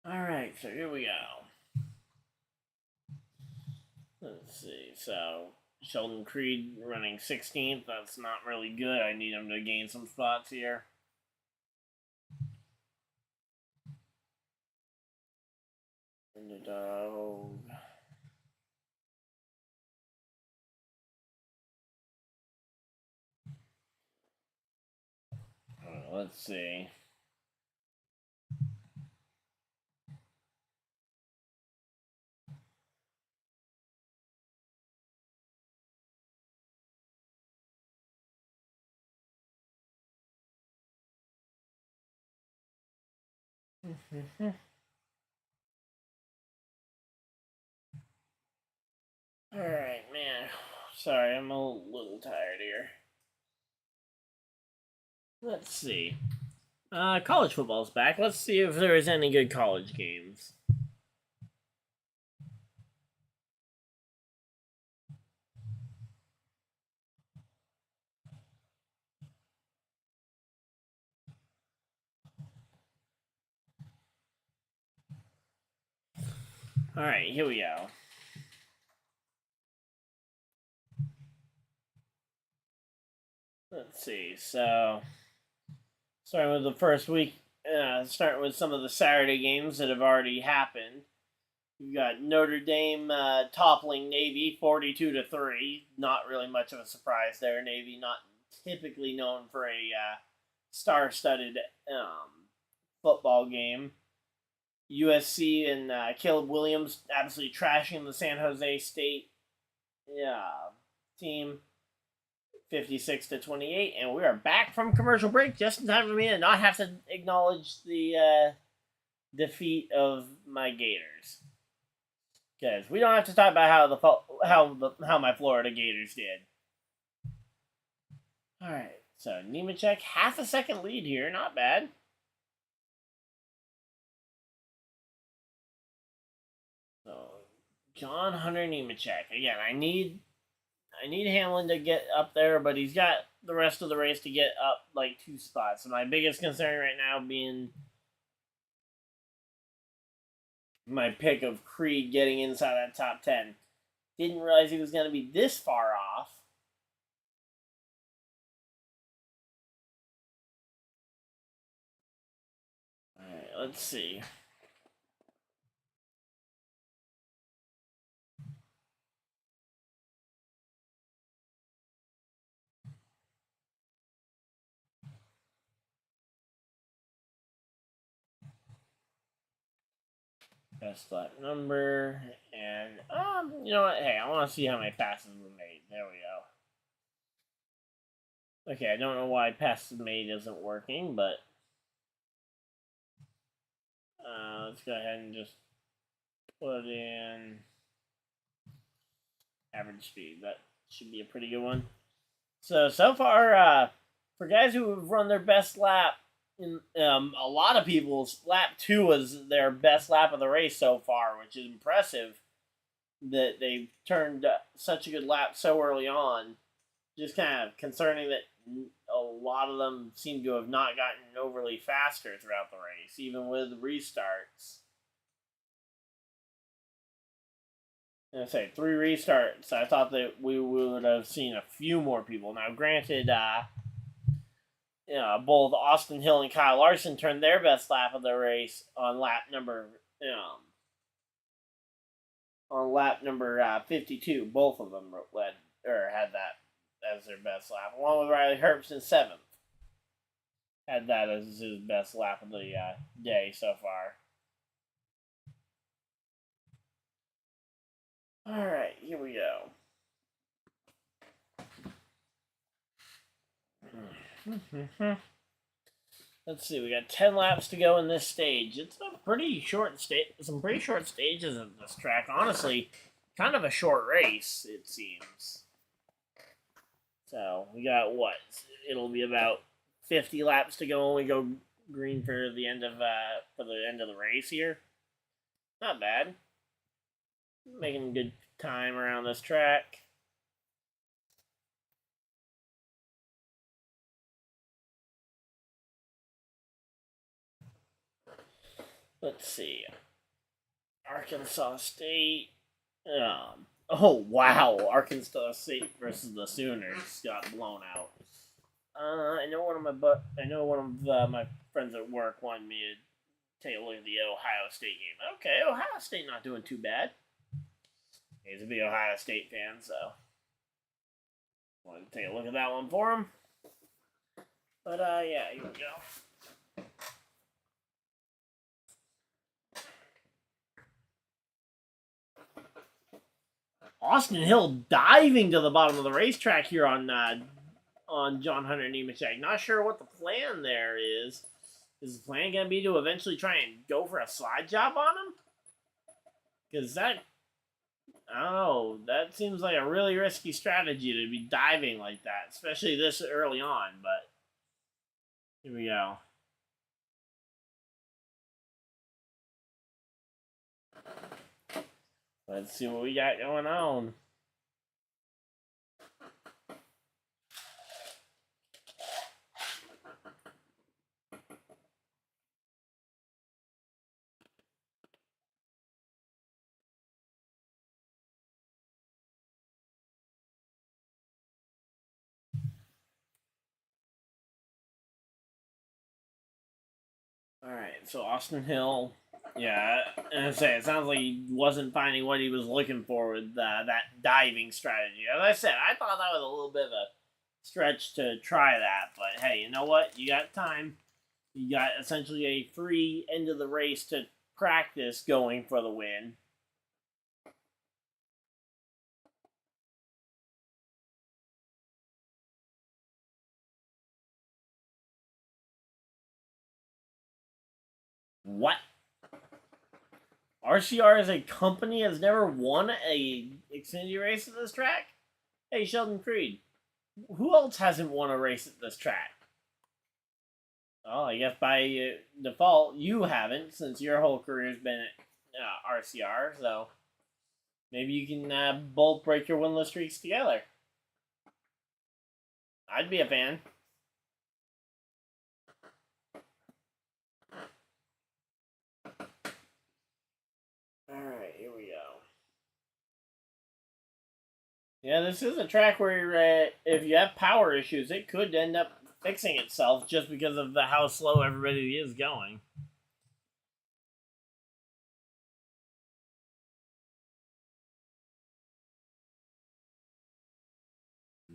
Alright, so here we go. Let's see, so Sheldon Creed running 16th. That's not really good. I need him to gain some spots here. Underdog. Let's see. Alright, man. Sorry, I'm a little tired here. Let's see. College football's back. Let's see if there is any good college games. Alright, here we go. Let's see. So, starting with the first week, starting with some of the Saturday games that have already happened. You got Notre Dame toppling Navy 42-3. Not really much of a surprise there. Navy not typically known for a star-studded football game. USC and Caleb Williams absolutely trashing the San Jose State team 56-28, and we are back from commercial break just in time for me to not have to acknowledge the defeat of my Gators, because we don't have to talk about how my Florida Gators did. All right, so Nemechek, half a second lead here, not bad. So John Hunter Nemechek again. I need Hamlin to get up there, but he's got the rest of the race to get up like 2 spots. So my biggest concern right now being my pick of Creed getting inside that top 10. Didn't realize he was going to be this far off. All right, let's see. Best lap number, and you know what? Hey, I want to see how many passes were made. There we go. Okay, I don't know why passes made isn't working, but let's go ahead and just put in average speed. That should be a pretty good one. So far, for guys who have run their best lap, a lot of people's lap 2 was their best lap of the race so far, which is impressive that they turned such a good lap so early on. Just kind of concerning that a lot of them seem to have not gotten overly faster throughout the race, even with restarts. I say 3 restarts. I thought that we would have seen a few more people. Now, granted, both Austin Hill and Kyle Larson turned their best lap of the race on lap number 52. Both of them had that as their best lap, along with Riley Herbst in 7th. Had that as his best lap of the day so far. All right, here we go. Let's see. We got 10 laps to go in this stage. It's a pretty short some pretty short stages of this track. Honestly, kind of a short race, it seems. So we got what? It'll be about 50 laps to go when we go green for the end of the race here. Not bad. Making good time around this track. Let's see. Arkansas State. Oh wow! Arkansas State versus the Sooners got blown out. I know one of my friends at work wanted me to take a look at the Ohio State game. Okay, Ohio State not doing too bad. He's a big Ohio State fan, so wanted to take a look at that one for him. But yeah, here we go. Austin Hill diving to the bottom of the racetrack here on John Hunter Nemechek. Not sure what the plan there is. Is the plan going to be to eventually try and go for a slide job on him? Because I don't know, that seems like a really risky strategy to be diving like that, especially this early on, but Here we go. Let's see what we got going on. Alright, so Austin Hill, yeah, and I say, it sounds like he wasn't finding what he was looking for with that diving strategy. As I said, I thought that was a little bit of a stretch to try that, but hey, you know what? You got time. You got essentially a free end of the race to practice going for the win. What? RCR as a company has never won a Xfinity race at this track? Hey, Sheldon Creed, who else hasn't won a race at this track? Oh, I guess by default, you haven't, since your whole career's been at RCR, so maybe you can both break your winless streaks together. I'd be a fan. Alright, here we go. Yeah, this is a track where if you have power issues, it could end up fixing itself just because of how slow everybody is going.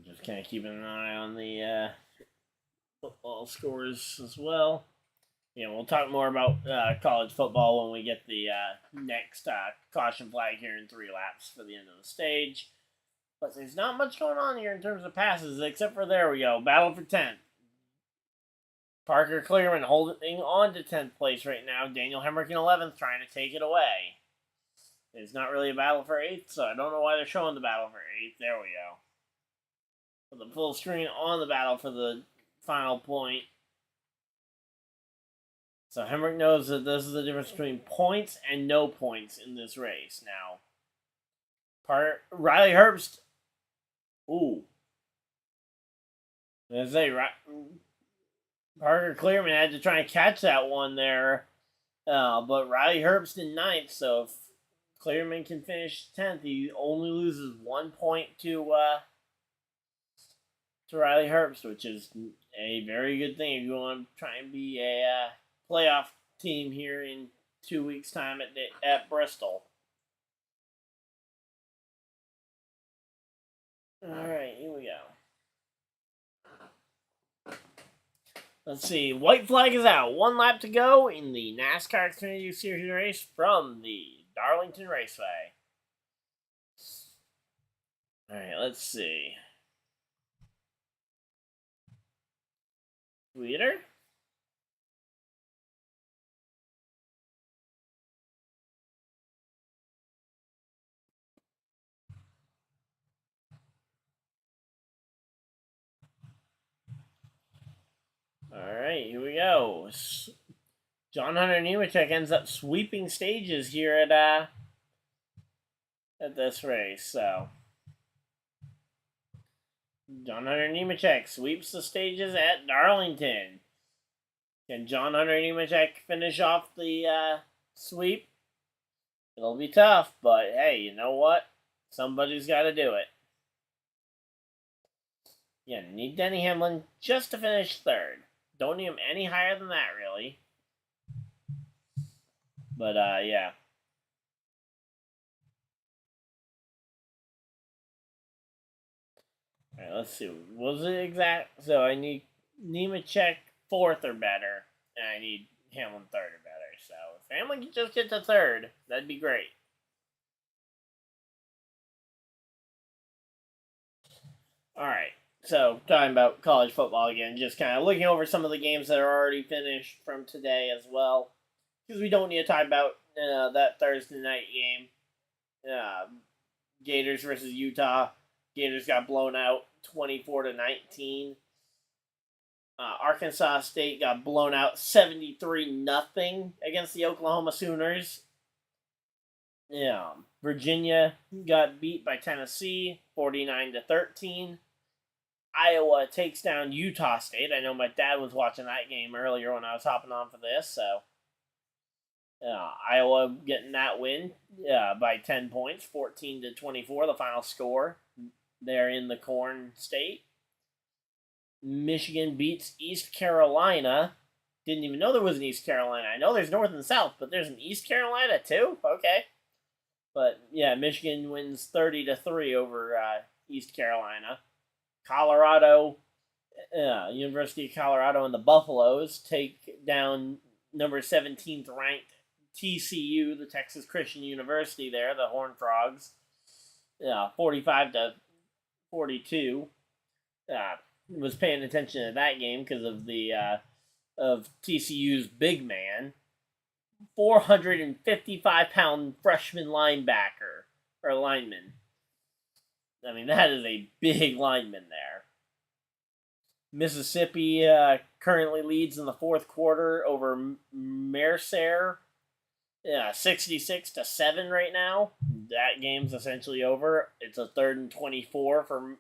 Just kind of keeping an eye on the football scores as well. Yeah, we'll talk more about college football when we get the next caution flag here in 3 laps for the end of the stage. But there's not much going on here in terms of passes, except for, there we go, battle for 10th. Parker Clearman holding on to 10th place right now. Daniel Hemrick in 11th trying to take it away. It's not really a battle for 8th, so I don't know why they're showing the battle for 8th. There we go. Put the full screen on the battle for the final point. So Hemrick knows that this is the difference between points and no points in this race. Now, Riley Herbst. Ooh. As I say, Parker Clearman had to try and catch that one there. But Riley Herbst in 9th, so if Clearman can finish 10th, he only loses 1 point to Riley Herbst, which is a very good thing if you want to try and be a playoff team here in 2 weeks' time at Bristol. Alright, here we go. Let's see. White flag is out. 1 lap to go in the NASCAR Xfinity Series race from the Darlington Raceway. Alright, let's see. Twitter? Alright, here we go. John Hunter Nemechek ends up sweeping stages here at this race, so John Hunter Nemechek sweeps the stages at Darlington. Can John Hunter Nemechek finish off the sweep? It'll be tough, but hey, you know what? Somebody's got to do it. Yeah, need Denny Hamlin just to finish 3rd. Don't need him any higher than that, really. But, yeah. Alright, let's see. Was it exact? So I need Nemechek 4th or better, and I need Hamlin 3rd or better. So if Hamlin can just get to 3rd, that'd be great. Alright, so talking about college football again, just kind of looking over some of the games that are already finished from today as well. Because we don't need to talk about that Thursday night game. Gators versus Utah. Gators got blown out 24-19. Arkansas State got blown out 73-0 against the Oklahoma Sooners. Yeah, Virginia got beat by Tennessee 49-13. Iowa takes down Utah State. I know my dad was watching that game earlier when I was hopping on for this, so Iowa getting that win by 10 points, 14-24, the final score. They're in the Corn State. Michigan beats East Carolina. Didn't even know there was an East Carolina. I know there's North and South, but there's an East Carolina too? Okay. But yeah, Michigan wins 30-3 over East Carolina. Colorado, University of Colorado and the Buffaloes take down number 17th ranked TCU, the Texas Christian University there, the Horned Frogs. 45-42. Was paying attention to that game because of the of TCU's big man, 455-pound freshman linebacker or lineman. I mean, that is a big lineman there. Mississippi currently leads in the fourth quarter over Mercer. 66-7 right now. That game's essentially over. It's a 3rd and 24 for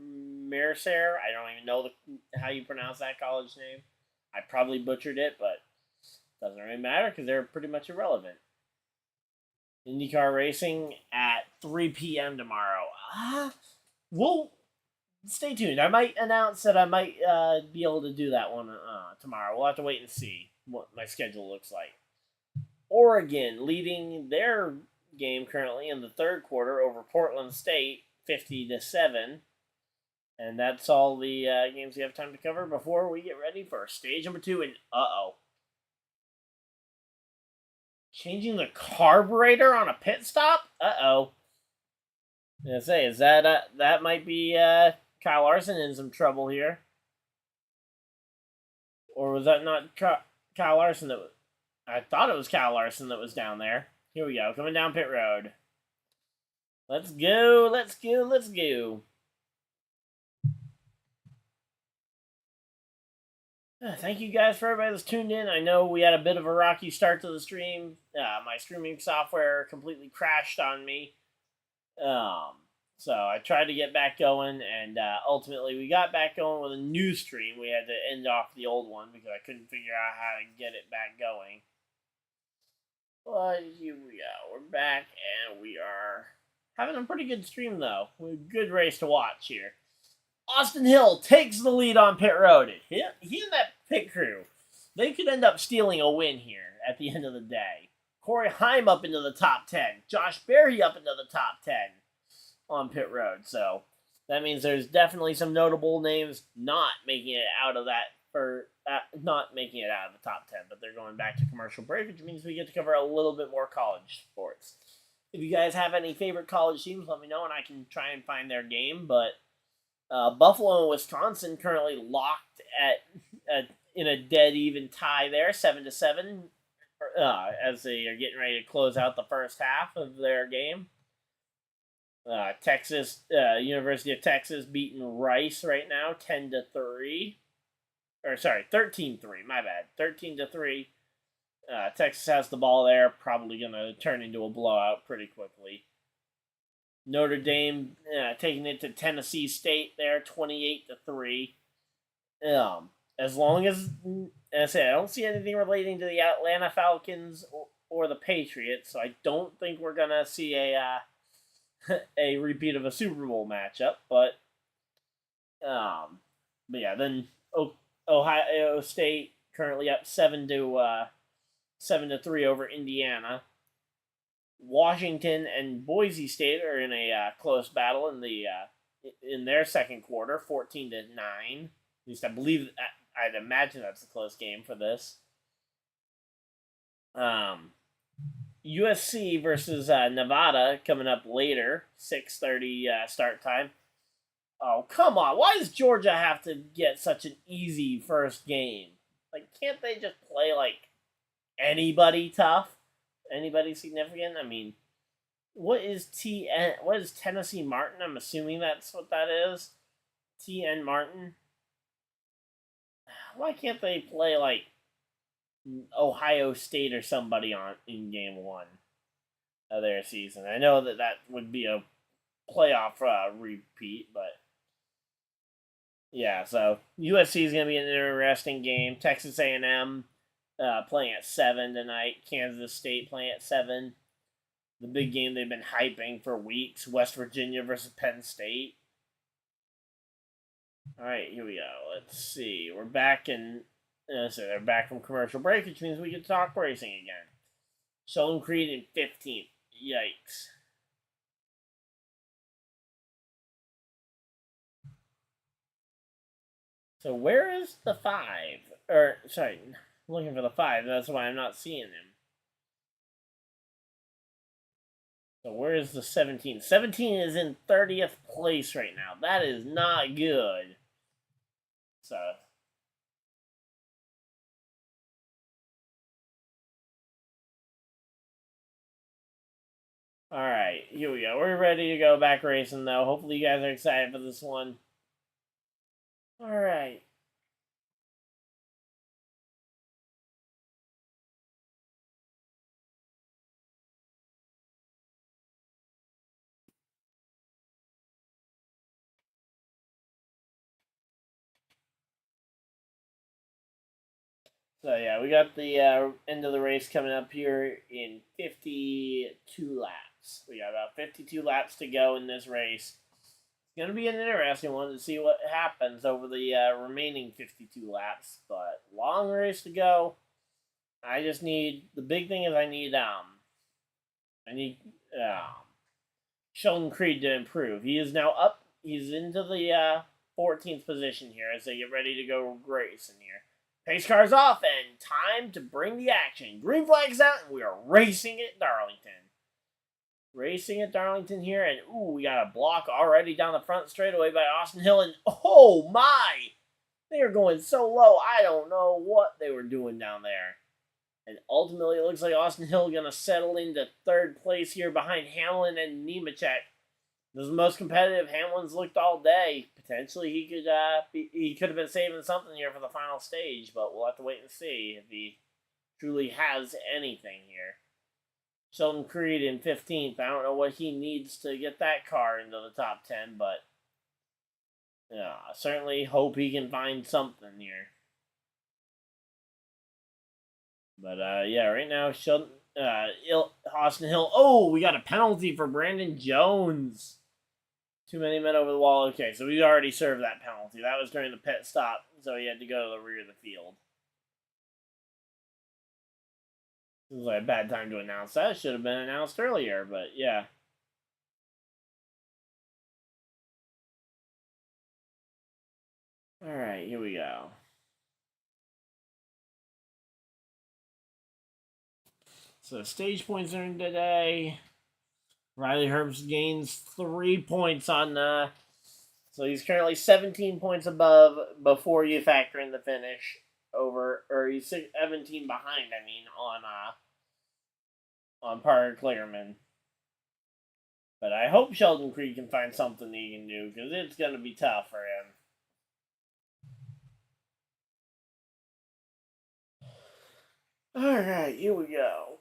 Mercer. I don't even know how you pronounce that college name. I probably butchered it, but it doesn't really matter because they're pretty much irrelevant. IndyCar racing at 3 p.m. tomorrow. We'll stay tuned. I might announce that I might be able to do that one tomorrow. We'll have to wait and see what my schedule looks like. Oregon leading their game currently in the third quarter over Portland State, 50-7. And that's all the games we have time to cover before we get ready for stage number 2. And changing the carburetor on a pit stop? I was gonna say, is that might be Kyle Larson in some trouble here? Or was that not Kyle Larson that was... I thought it was Kyle Larson that was down there. Here we go, coming down pit road. Let's go. Thank you guys for everybody that's tuned in. I know we had a bit of a rocky start to the stream. My streaming software completely crashed on me. So I tried to get back going, and ultimately we got back going with a new stream. We had to end off the old one because I couldn't figure out how to get it back going. But here we go. We're back, and we are having a pretty good stream, though. A good race to watch here. Austin Hill takes the lead on pit road. He and that pit crew, they could end up stealing a win here at the end of the day. Corey Heim up into the top 10. Josh Berry up into the top 10 on pit road. So that means there's definitely some notable names not making it out of that not making it out of the top 10, but they're going back to commercial break, which means we get to cover a little bit more college sports. If you guys have any favorite college teams, let me know, and I can try and find their game. But Buffalo and Wisconsin currently locked in a dead even tie there, 7-7, as they are getting ready to close out the first half of their game. University of Texas beating Rice right now, 10-3. 13-3, my bad. 13-3. Texas has the ball there, probably going to turn into a blowout pretty quickly. Notre Dame taking it to Tennessee State there, 28-3. As long as I say, I don't see anything relating to the Atlanta Falcons or the Patriots, so I don't think we're going to see a repeat of a Super Bowl matchup. But yeah, then Ohio State currently up 7-3 over Indiana. Washington and Boise State are in a close battle in their second quarter, 14-9. At least I believe, I'd imagine that's a close game for this. USC versus Nevada coming up later, 6:30 start time. Oh, come on. Why does Georgia have to get such an easy first game? Like, can't they just play, like, anybody tough? Anybody significant? I mean, what is Tennessee Martin? I'm assuming that's what that is. TN Martin. why can't they play like Ohio State or somebody in game 1 of their season? I know that would be a playoff repeat, but yeah. So USC is going to be an interesting game. Texas A&M playing at 7 tonight. Kansas State playing at 7. The big game they've been hyping for weeks. West Virginia versus Penn State. All right, here we go. Let's see. We're back in. So they're back from commercial break, which means we can talk racing again. Sheldon Creed in 15th. Yikes. So where is the 5? Or, sorry, I'm looking for the 5. That's why I'm not seeing him. So where is the 17? 17 is in 30th place right now. That is not good. So alright, here we go. We're ready to go back racing though. Hopefully you guys are excited for this one. Alright. So yeah, we got the end of the race coming up here in 52 laps. We got about 52 laps to go in this race. It's going to be an interesting one to see what happens over the remaining 52 laps. But long race to go. I just need, the big thing is I need Sheldon Creed to improve. He is now up. He's into the 14th position here as they get ready to go racing here. Pace car's off, and time to bring the action. Green flag's out, and we are racing at Darlington. Racing at Darlington here, and ooh, we got a block already down the front straightaway by Austin Hill, and oh my! They are going so low, I don't know what they were doing down there. And ultimately, it looks like Austin Hill going to settle into 3rd place here behind Hamlin and Nemechek. This is the most competitive Hamlin's looked all day. Potentially, he could have been saving something here for the final stage, but we'll have to wait and see if he truly has anything here. Sheldon Creed in 15th. I don't know what he needs to get that car into the top 10, but yeah, certainly hope he can find something here. But yeah, right now Austin Hill. Oh, we got a penalty for Brandon Jones. Too many men over the wall. Okay, so we already served that penalty. That was during the pit stop, so he had to go to the rear of the field. It was like a bad time to announce that. It should have been announced earlier, but yeah. Alright, here we go. So stage points earned today. Riley Herbst gains 3 points on so he's currently 17 points above before you factor in the finish or he's 17 behind, I mean, on Parker Kligerman. But I hope Sheldon Creed can find something he can do, because it's going to be tough for him. Alright, here we go.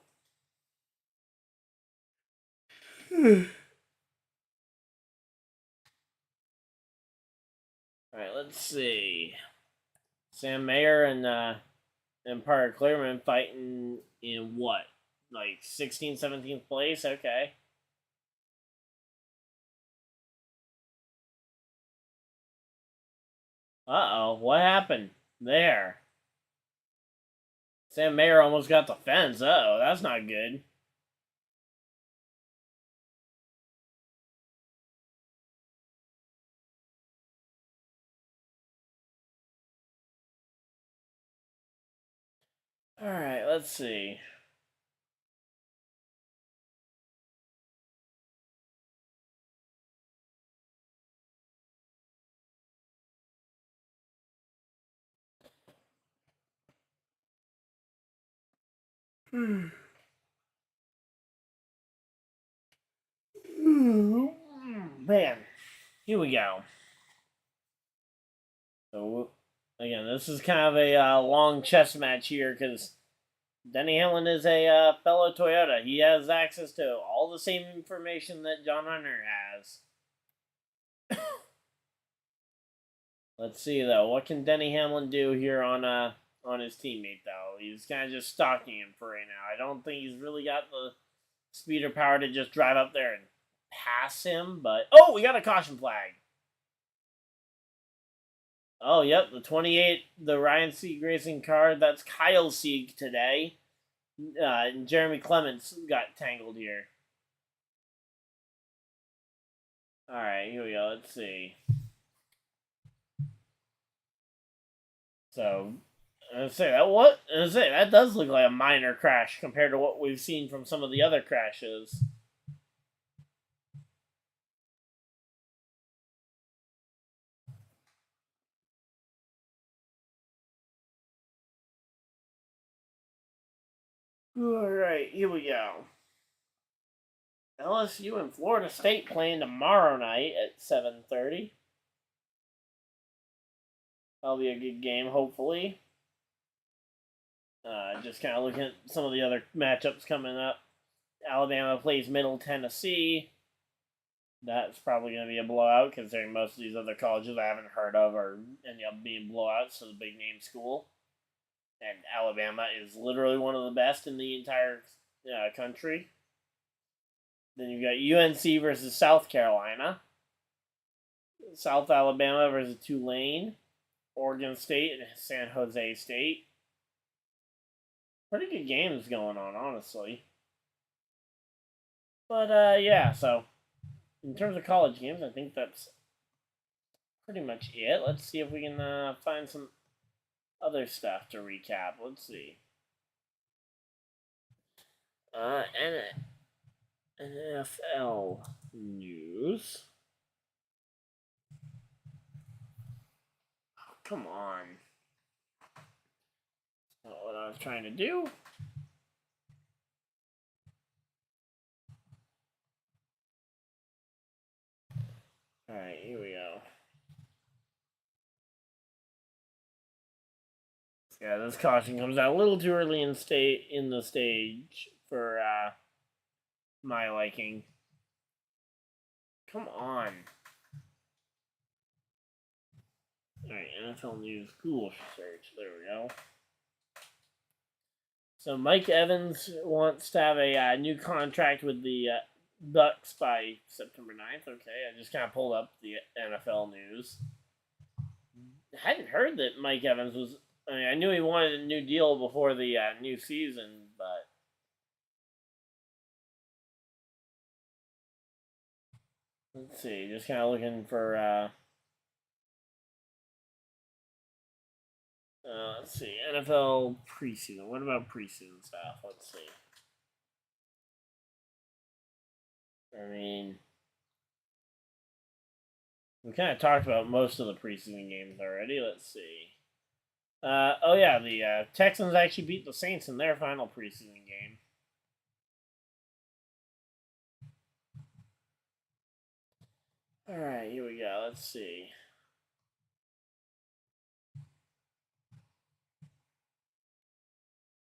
Alright, let's see. Sam Mayer and Parker Kligerman fighting in what? Like 16th, 17th place? Okay. Uh-oh, what happened there? Sam Mayer almost got the fence. Uh-oh, that's not good. Alright, let's see. Man, here we go. So Again, this is kind of a long chess match here because Denny Hamlin is a fellow Toyota. He has access to all the same information that John Hunter has. Let's see, though. What can Denny Hamlin do here on his teammate, though? He's kind of just stalking him for right now. I don't think he's really got the speed or power to just drive up there and pass him, but... Oh, we got a caution flag. Oh, yep, the 28, the Ryan Sieg Racing car. That's Kyle Sieg today. And Jeremy Clements got tangled here. Alright, here we go. Let's see. So, that does look like a minor crash compared to what we've seen from some of the other crashes. Alright, here we go. LSU and Florida State playing tomorrow night at 7:30. That'll be a good game, hopefully. Just kind of looking at some of the other matchups coming up. Alabama plays Middle Tennessee. That's probably going to be a blowout, considering most of these other colleges I haven't heard of are end up being blowouts, so the big name school. And Alabama is literally one of the best in the entire country. Then you've got UNC versus South Carolina. South Alabama versus Tulane. Oregon State and San Jose State. Pretty good games going on, honestly. But, yeah, so in terms of college games, I think that's pretty much it. Let's see if we can find some other stuff to recap. Let's see. NFL news. Oh, come on. That's not what I was trying to do. Alright, here we go. Yeah, this caution comes out a little too early in the stage for my liking. Come on. Alright, NFL news Google search. There we go. So Mike Evans wants to have a new contract with the Bucks by September 9th. Okay, I just kind of pulled up the NFL news. I hadn't heard that Mike Evans was... I mean, I knew he wanted a new deal before the new season, but... Let's see, just kind of looking for... let's see, NFL preseason. What about preseason stuff? Let's see. I mean... We kind of talked about most of the preseason games already. Let's see. Oh yeah, the Texans actually beat the Saints in their final preseason game. Alright, here we go. Let's see.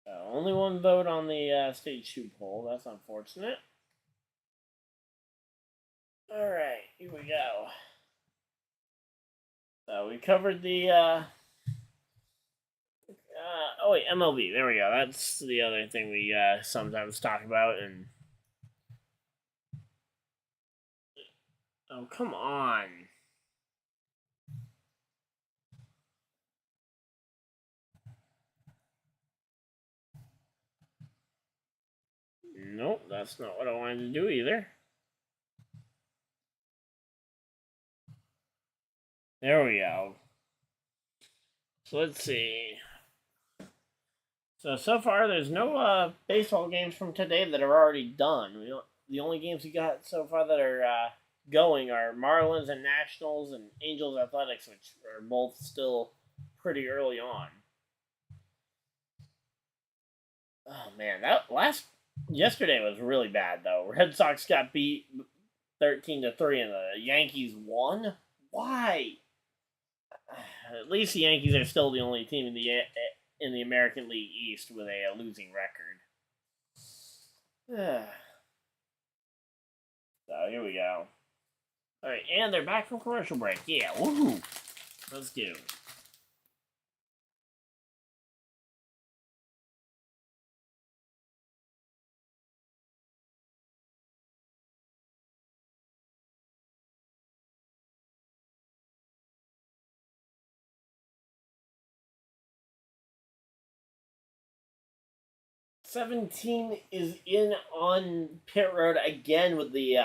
Only one vote on the Stage 2 poll. That's unfortunate. Alright, here we go. So we covered the... oh wait, MLB. There we go. That's the other thing we sometimes talk about. And oh, come on. Nope, that's not what I wanted to do either. There we go. So let's see. So far, there's no baseball games from today that are already done. The only games we got so far that are going are Marlins and Nationals and Angels Athletics, which are both still pretty early on. Oh man, yesterday was really bad though. Red Sox got beat 13-3, and the Yankees won. Why? At least the Yankees are still the only team in the American League East with a losing record. So here we go. All right, and they're back from commercial break. Yeah, woohoo! Let's go. $17 is in on pit road again with the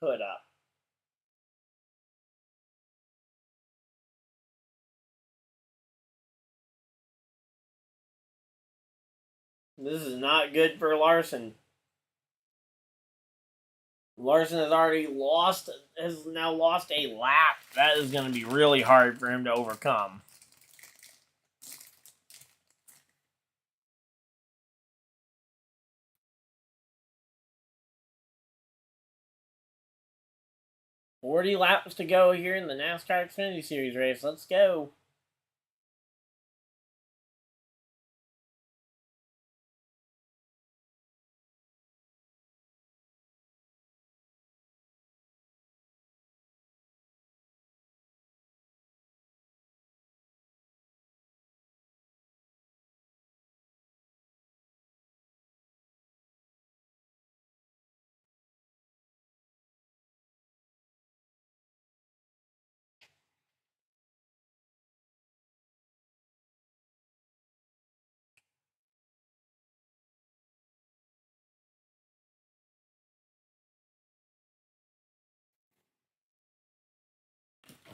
hood up. This is not good for Larson. Larson has now lost a lap. That is going to be really hard for him to overcome. $40 laps to go here in the NASCAR Xfinity Series race. Let's go.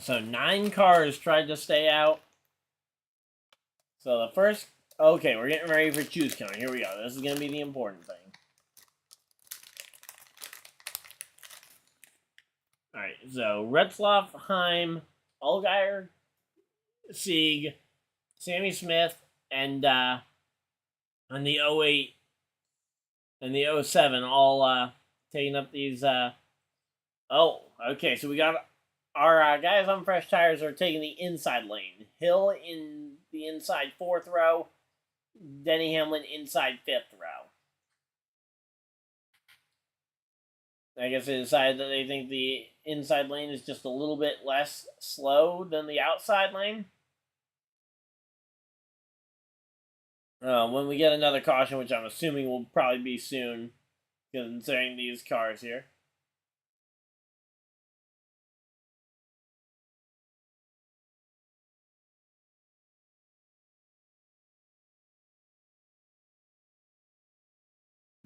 So 9 cars tried to stay out. So the first... Okay, we're getting ready for choose count. Here we go. This is going to be the important thing. Alright, so Retzloff, Heim, Allgaier, Sieg, Sammy Smith, and the 08 and the 07 all taking up these... Oh, okay, so we got... Our guys on fresh tires are taking the inside lane. Hill in the inside 4th row. Denny Hamlin inside 5th row. I guess they decided that they think the inside lane is just a little bit less slow than the outside lane. When we get another caution, which I'm assuming will probably be soon, considering these cars here.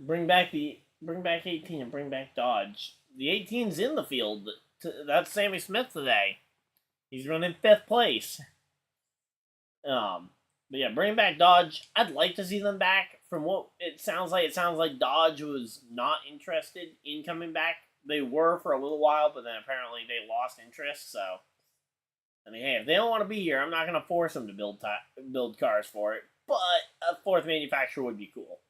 Bring back 18 and bring back Dodge. The 18's in the field. That's Sammy Smith today. He's running 5th place. But yeah, bring back Dodge. I'd like to see them back. From what it sounds like Dodge was not interested in coming back. They were for a little while, but then apparently they lost interest. So, I mean, hey, if they don't want to be here, I'm not going to force them to build cars for it. But a 4th manufacturer would be cool.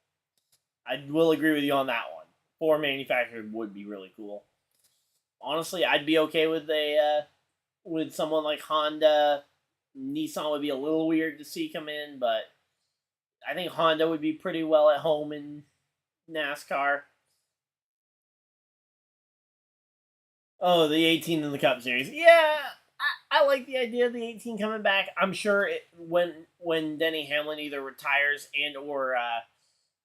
I will agree with you on that one. 4 manufacturers would be really cool. Honestly, I'd be okay with someone like Honda. Nissan would be a little weird to see come in, but I think Honda would be pretty well at home in NASCAR. Oh, the 18 in the Cup Series. Yeah, I like the idea of the 18 coming back. I'm sure when Denny Hamlin either retires and or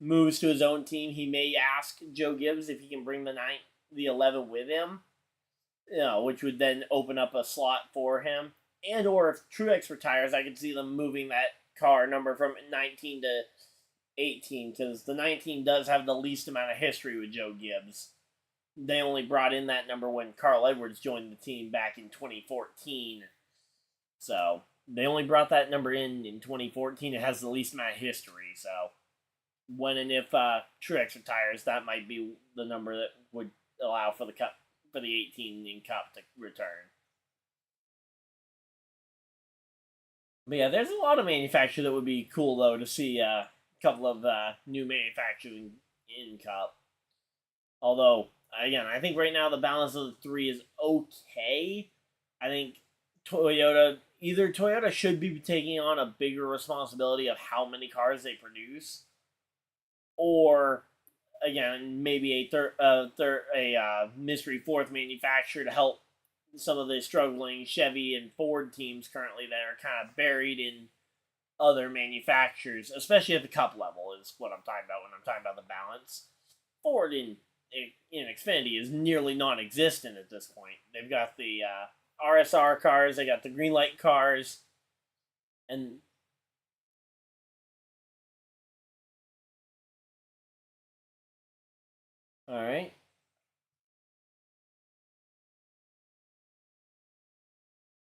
moves to his own team, he may ask Joe Gibbs if he can bring the 11 with him, which would then open up a slot for him. And or if Truex retires, I could see them moving that car number from 19 to 18, because the 19 does have the least amount of history with Joe Gibbs. They only brought in that number when Carl Edwards joined the team back in 2014. So they only brought that number in 2014. It has the least amount of history, so when and if Truex retires, that might be the number that would allow for the 18 in Cup to return. But yeah, there's a lot of manufacturers that would be cool though to see a couple of new manufacturing in Cup. Although, again, I think right now the balance of the 3 is okay. I think Toyota either Toyota should be taking on a bigger responsibility of how many cars they produce, or again, maybe a mystery fourth manufacturer to help some of the struggling Chevy and Ford teams currently that are kind of buried in other manufacturers, especially at the Cup level, is what I'm talking about when I'm talking about the balance. Ford in Xfinity is nearly non-existent at this point. They've got the RSR cars, they got the green light cars, and all right.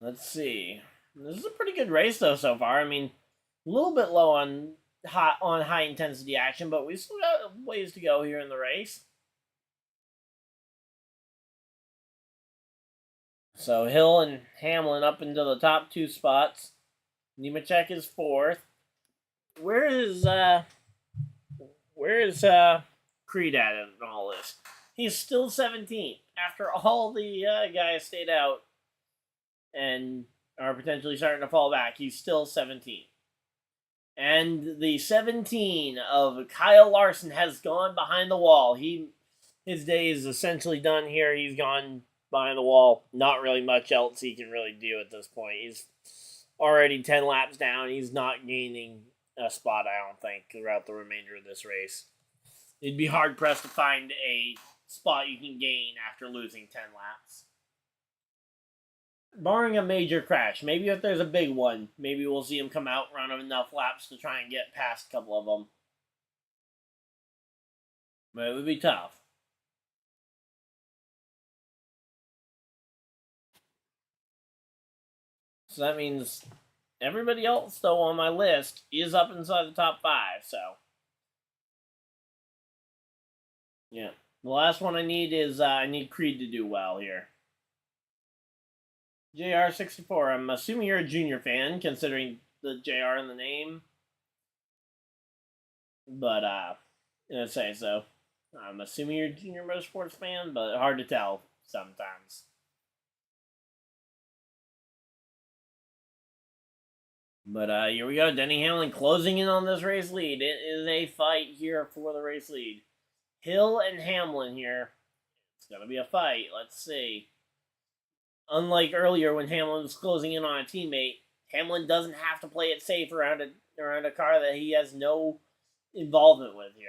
Let's see. This is a pretty good race though so far. I mean, a little bit low on high intensity action, but we still got ways to go here in the race. So Hill and Hamlin up into the top two spots. Nemechek is fourth. Where is Creed at in all this? He's still 17th after all the guys stayed out and are potentially starting to fall back. He's still 17th. And the 17 of Kyle Larson has gone behind the wall. His day is essentially done here. He's gone behind the wall. Not really much else he can really do at this point. He's already 10 laps down. He's not gaining a spot, I don't think, throughout the remainder of this race. It'd be hard-pressed to find a spot you can gain after losing 10 laps. Barring a major crash. Maybe if there's a big one, maybe we'll see him come out, run enough laps to try and get past a couple of them. But it would be tough. So that means everybody else, though, on my list is up inside the top 5, so. Yeah. The last one I need is, I need Creed to do well here. JR64, I'm assuming you're a junior fan, considering the JR in the name. But, I'd say so. I'm assuming you're a junior motorsports fan, but hard to tell sometimes. But here we go. Denny Hamlin closing in on this race lead. It is a fight here for the race lead. Hill and Hamlin here. It's going to be a fight. Let's see. Unlike earlier when Hamlin was closing in on a teammate, Hamlin doesn't have to play it safe around a car that he has no involvement with here.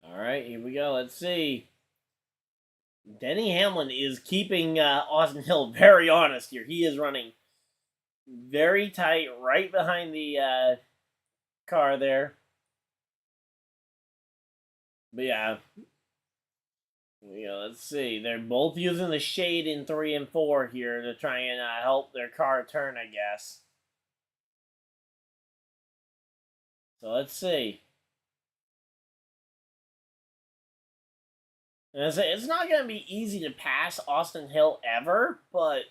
All right, here we go. Let's see. Denny Hamlin is keeping Austin Hill very honest here. He is running very tight right behind the car there. But yeah. Let's see. They're both using the shade in 3 and 4 here to try and help their car turn, I guess. So let's see. And I say, it's not going to be easy to pass Austin Hill ever, but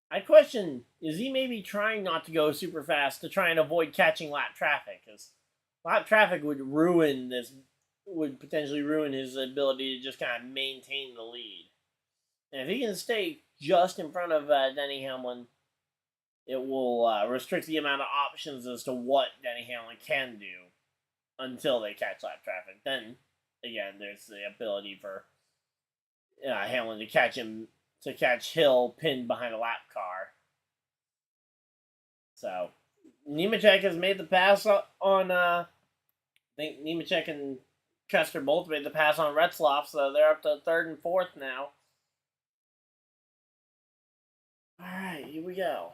I question, is he maybe trying not to go super fast to try and avoid catching lap traffic? Because lap traffic would potentially ruin his ability to just kind of maintain the lead. And if he can stay just in front of Denny Hamlin, it will restrict the amount of options as to what Denny Hamlin can do until they catch lap traffic. Then, again, there's the ability for Hamlin to catch Hill pinned behind a lap car. So, Nemechek has made the pass on, I think Nemechek and Custer both made the pass on Retzloff, so they're up to 3rd and 4th now. Alright, here we go.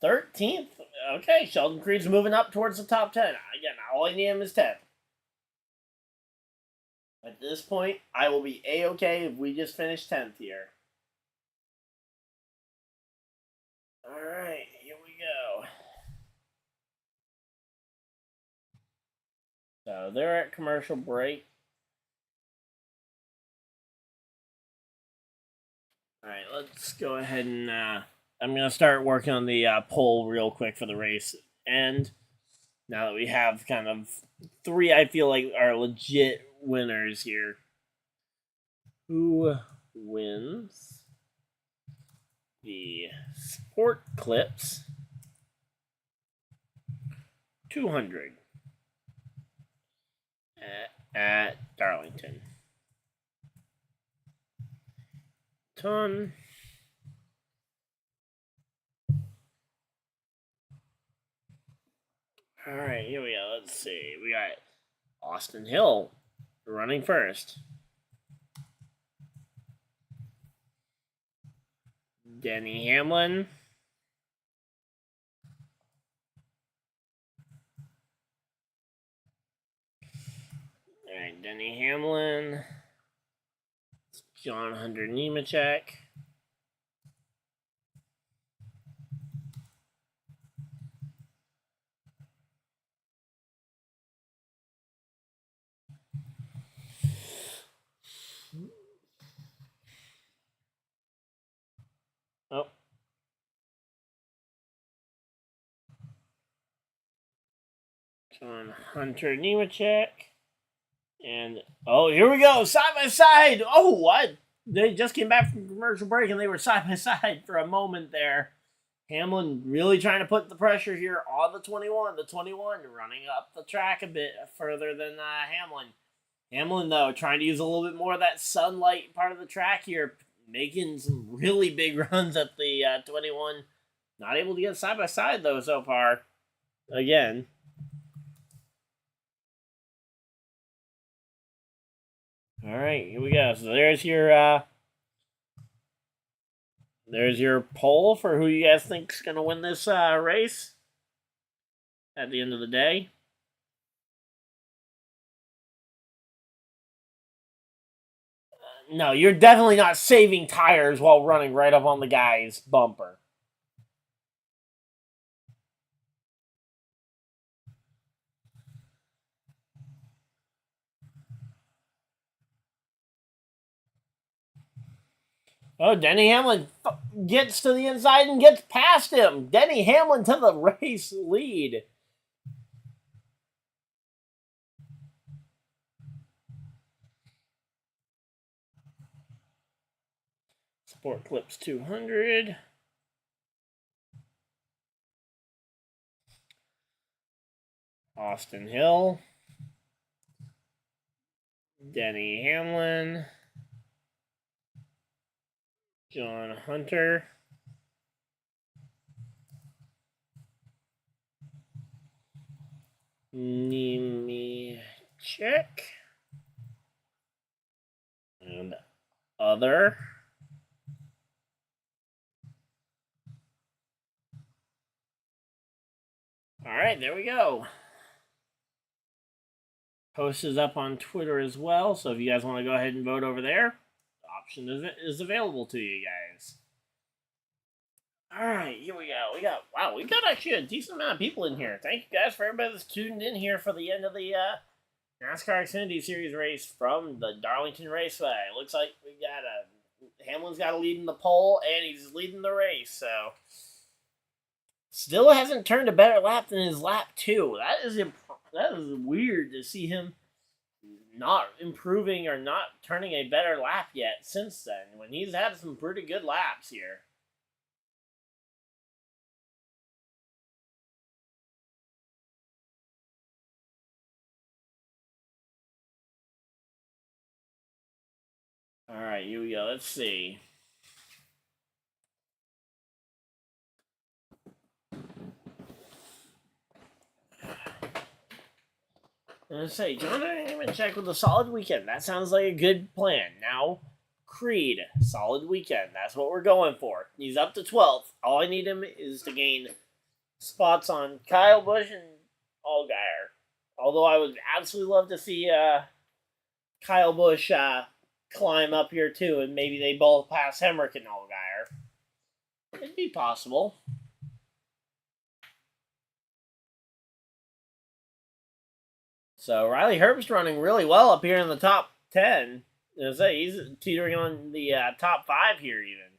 13th? Okay, Sheldon Creed's moving up towards the top 10. Again, all I need him is 10th. At this point, I will be A-okay if we just finish 10th here. Alright, here we go. So they're at commercial break. Alright, let's go ahead and I'm going to start working on the poll real quick for the race. And now that we have kind of 3, I feel like, are legit winners here. Who wins the SportClips 200 at Darlington? Ton. All right, here we go. Let's see. We got Austin Hill running first. Denny Hamlin. All right, Denny Hamlin. John Hunter Nemechek. Oh. John Hunter Nemechek. And, oh, here we go. Side by side. Oh, what? They just came back from commercial break and they were side by side for a moment there. Hamlin really trying to put the pressure here on the 21. The 21 running up the track a bit further than Hamlin. Hamlin, though, trying to use a little bit more of that sunlight part of the track here. Making some really big runs at the 21. Not able to get side by side, though, so far. Again. All right, here we go. So there's your poll for who you guys think's gonna win this race at the end of the day. No, you're definitely not saving tires while running right up on the guy's bumper. Oh, Denny Hamlin gets to the inside and gets past him. Denny Hamlin to the race lead. SportClips 200. Austin Hill. Denny Hamlin. John Hunter. Nemechek. And other. All right, there we go. Post is up on Twitter as well, so if you guys want to go ahead and vote over there, the option is available to you guys. All right, here we go. We got actually a decent amount of people in here. Thank you guys for everybody that's tuned in here for the end of the NASCAR Xfinity Series race from the Darlington Raceway. Looks like we got Hamlin's got a lead in the pole, and he's leading the race, so still hasn't turned a better lap than his lap 2. That is weird to see him not improving or not turning a better lap yet since then, when he's had some pretty good laps here. All right, here we go. Let's see. Let's say, John Nemechek with a solid weekend. That sounds like a good plan. Now, Creed, solid weekend. That's what we're going for. He's up to 12th. All I need him is to gain spots on Kyle Busch and Allgaier. Although I would absolutely love to see Kyle Busch climb up here too, and maybe they both pass Hemrick and Allgaier. It'd be possible. So Riley Herbst running really well up here in the top 10. He's teetering on the top 5 here even.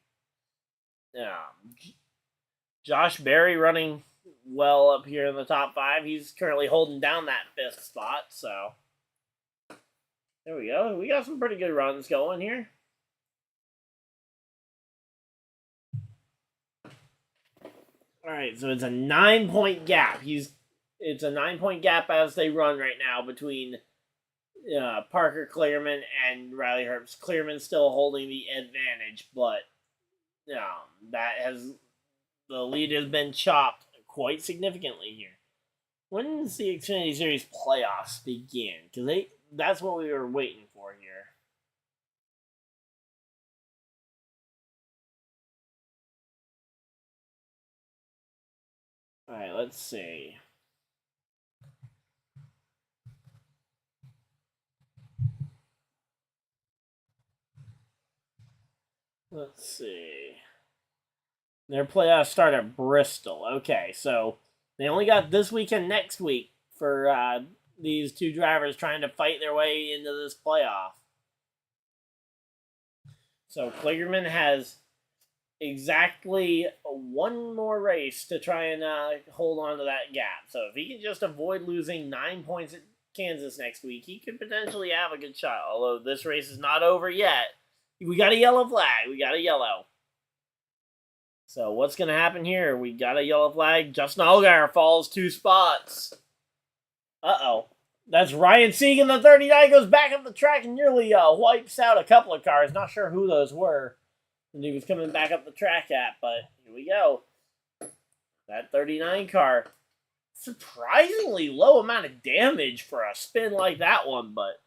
Josh Berry running well up here in the top 5. He's currently holding down that 5th spot, so there we go. We got some pretty good runs going here. All right, so it's a 9-point gap. It's a 9-point gap as they run right now between Parker Clearman and Riley Herbst. Clearman still holding the advantage, but the lead has been chopped quite significantly here. When does the Xfinity Series playoffs begin? Because that's what we were waiting for here. All right, let's see. Let's see. Their playoffs start at Bristol. Okay, so they only got this weekend next week for these two drivers trying to fight their way into this playoff. So Kligerman has exactly one more race to try and hold on to that gap. So if he can just avoid losing 9 points at Kansas next week, he could potentially have a good shot. Although this race is not over yet. We got a yellow flag. We got a yellow. So what's going to happen here? We got a yellow flag. Justin Allgaier falls 2 spots. Uh-oh. That's Ryan Segan, the 39, goes back up the track and nearly wipes out a couple of cars. Not sure who those were and he was coming back up the track at, but here we go. That 39 car. Surprisingly low amount of damage for a spin like that one, but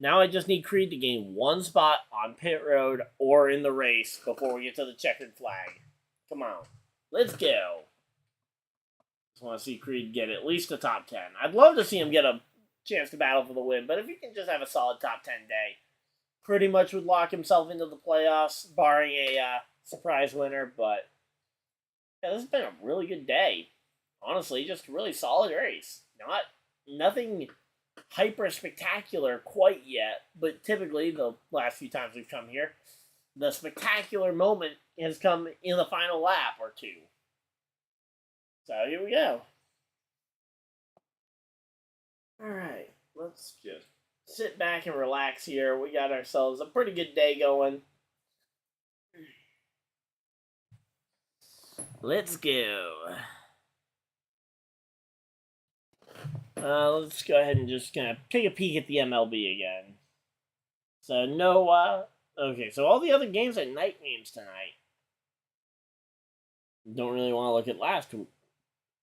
now I just need Creed to gain 1 spot on pit road or in the race before we get to the checkered flag. Come on. Let's go. Just want to see Creed get at least a top 10. I'd love to see him get a chance to battle for the win, but if he can just have a solid top 10 day, pretty much would lock himself into the playoffs, barring a surprise winner. But yeah, this has been a really good day. Honestly, just a really solid race. Nothing hyper spectacular quite yet, but typically the last few times we've come here, the spectacular moment has come in the final lap or two. So here we go. All right, let's just sit back and relax here. We got ourselves a pretty good day going. Let's go. Let's go ahead and just kind of take a peek at the MLB again. So no, okay, so all the other games are night games tonight. Don't really want to look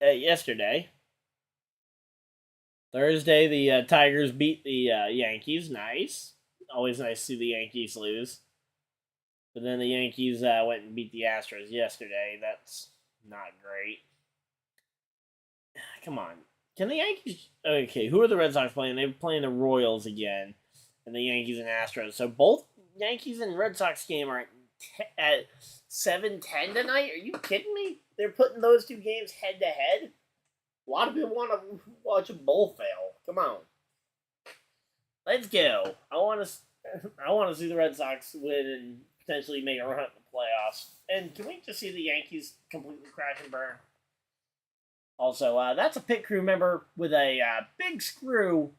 at yesterday. Thursday, the Tigers beat the Yankees. Nice. Always nice to see the Yankees lose. But then the Yankees went and beat the Astros yesterday. That's not great. Come on. Can the Yankees... Okay, who are the Red Sox playing? They're playing the Royals again. And the Yankees and Astros. So both Yankees and Red Sox game are at 7:10 tonight? Are you kidding me? They're putting those two games head-to-head? A lot of people want to watch them both fail. Come on. Let's go. I want to see the Red Sox win and potentially make a run at the playoffs. And can we just see the Yankees completely crash and burn? Also, that's a pit crew member with a big screw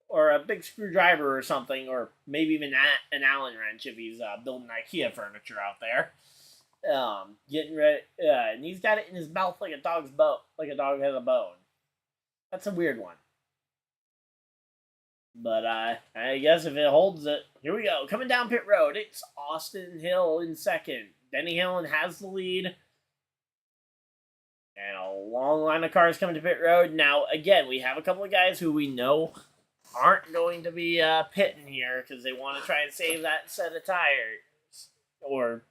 or a big screwdriver or something, or maybe even an Allen wrench if he's building IKEA furniture out there. Getting ready, and he's got it in his mouth like a dog's bone, like a dog has a bone. That's a weird one. But I guess if it holds it, here we go. Coming down pit road, it's Austin Hill in second. Denny Hamlin has the lead. And a long line of cars coming to pit road. Now, again, we have a couple of guys who we know aren't going to be pitting here because they want to try and save that set of tires. Or,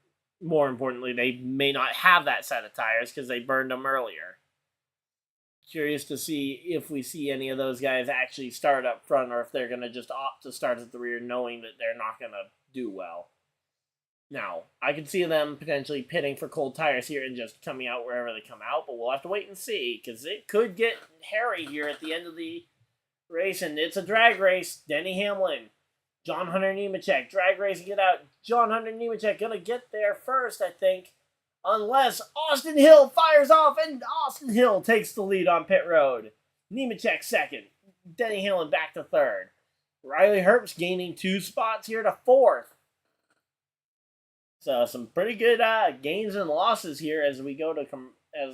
more importantly, they may not have that set of tires because they burned them earlier. Curious to see if we see any of those guys actually start up front or if they're going to just opt to start at the rear knowing that they're not going to do well. Now, I can see them potentially pitting for cold tires here and just coming out wherever they come out, but we'll have to wait and see, because it could get hairy here at the end of the race, and it's a drag race. Denny Hamlin, John Hunter Nemechek, drag race, get out. John Hunter Nemechek gonna get there first, I think. unless Austin Hill fires off, and Austin Hill takes the lead on pit road. Nemechek second. Denny Hamlin back to third. Riley Herbst gaining 2 spots here to fourth. So some pretty good gains and losses here as we go to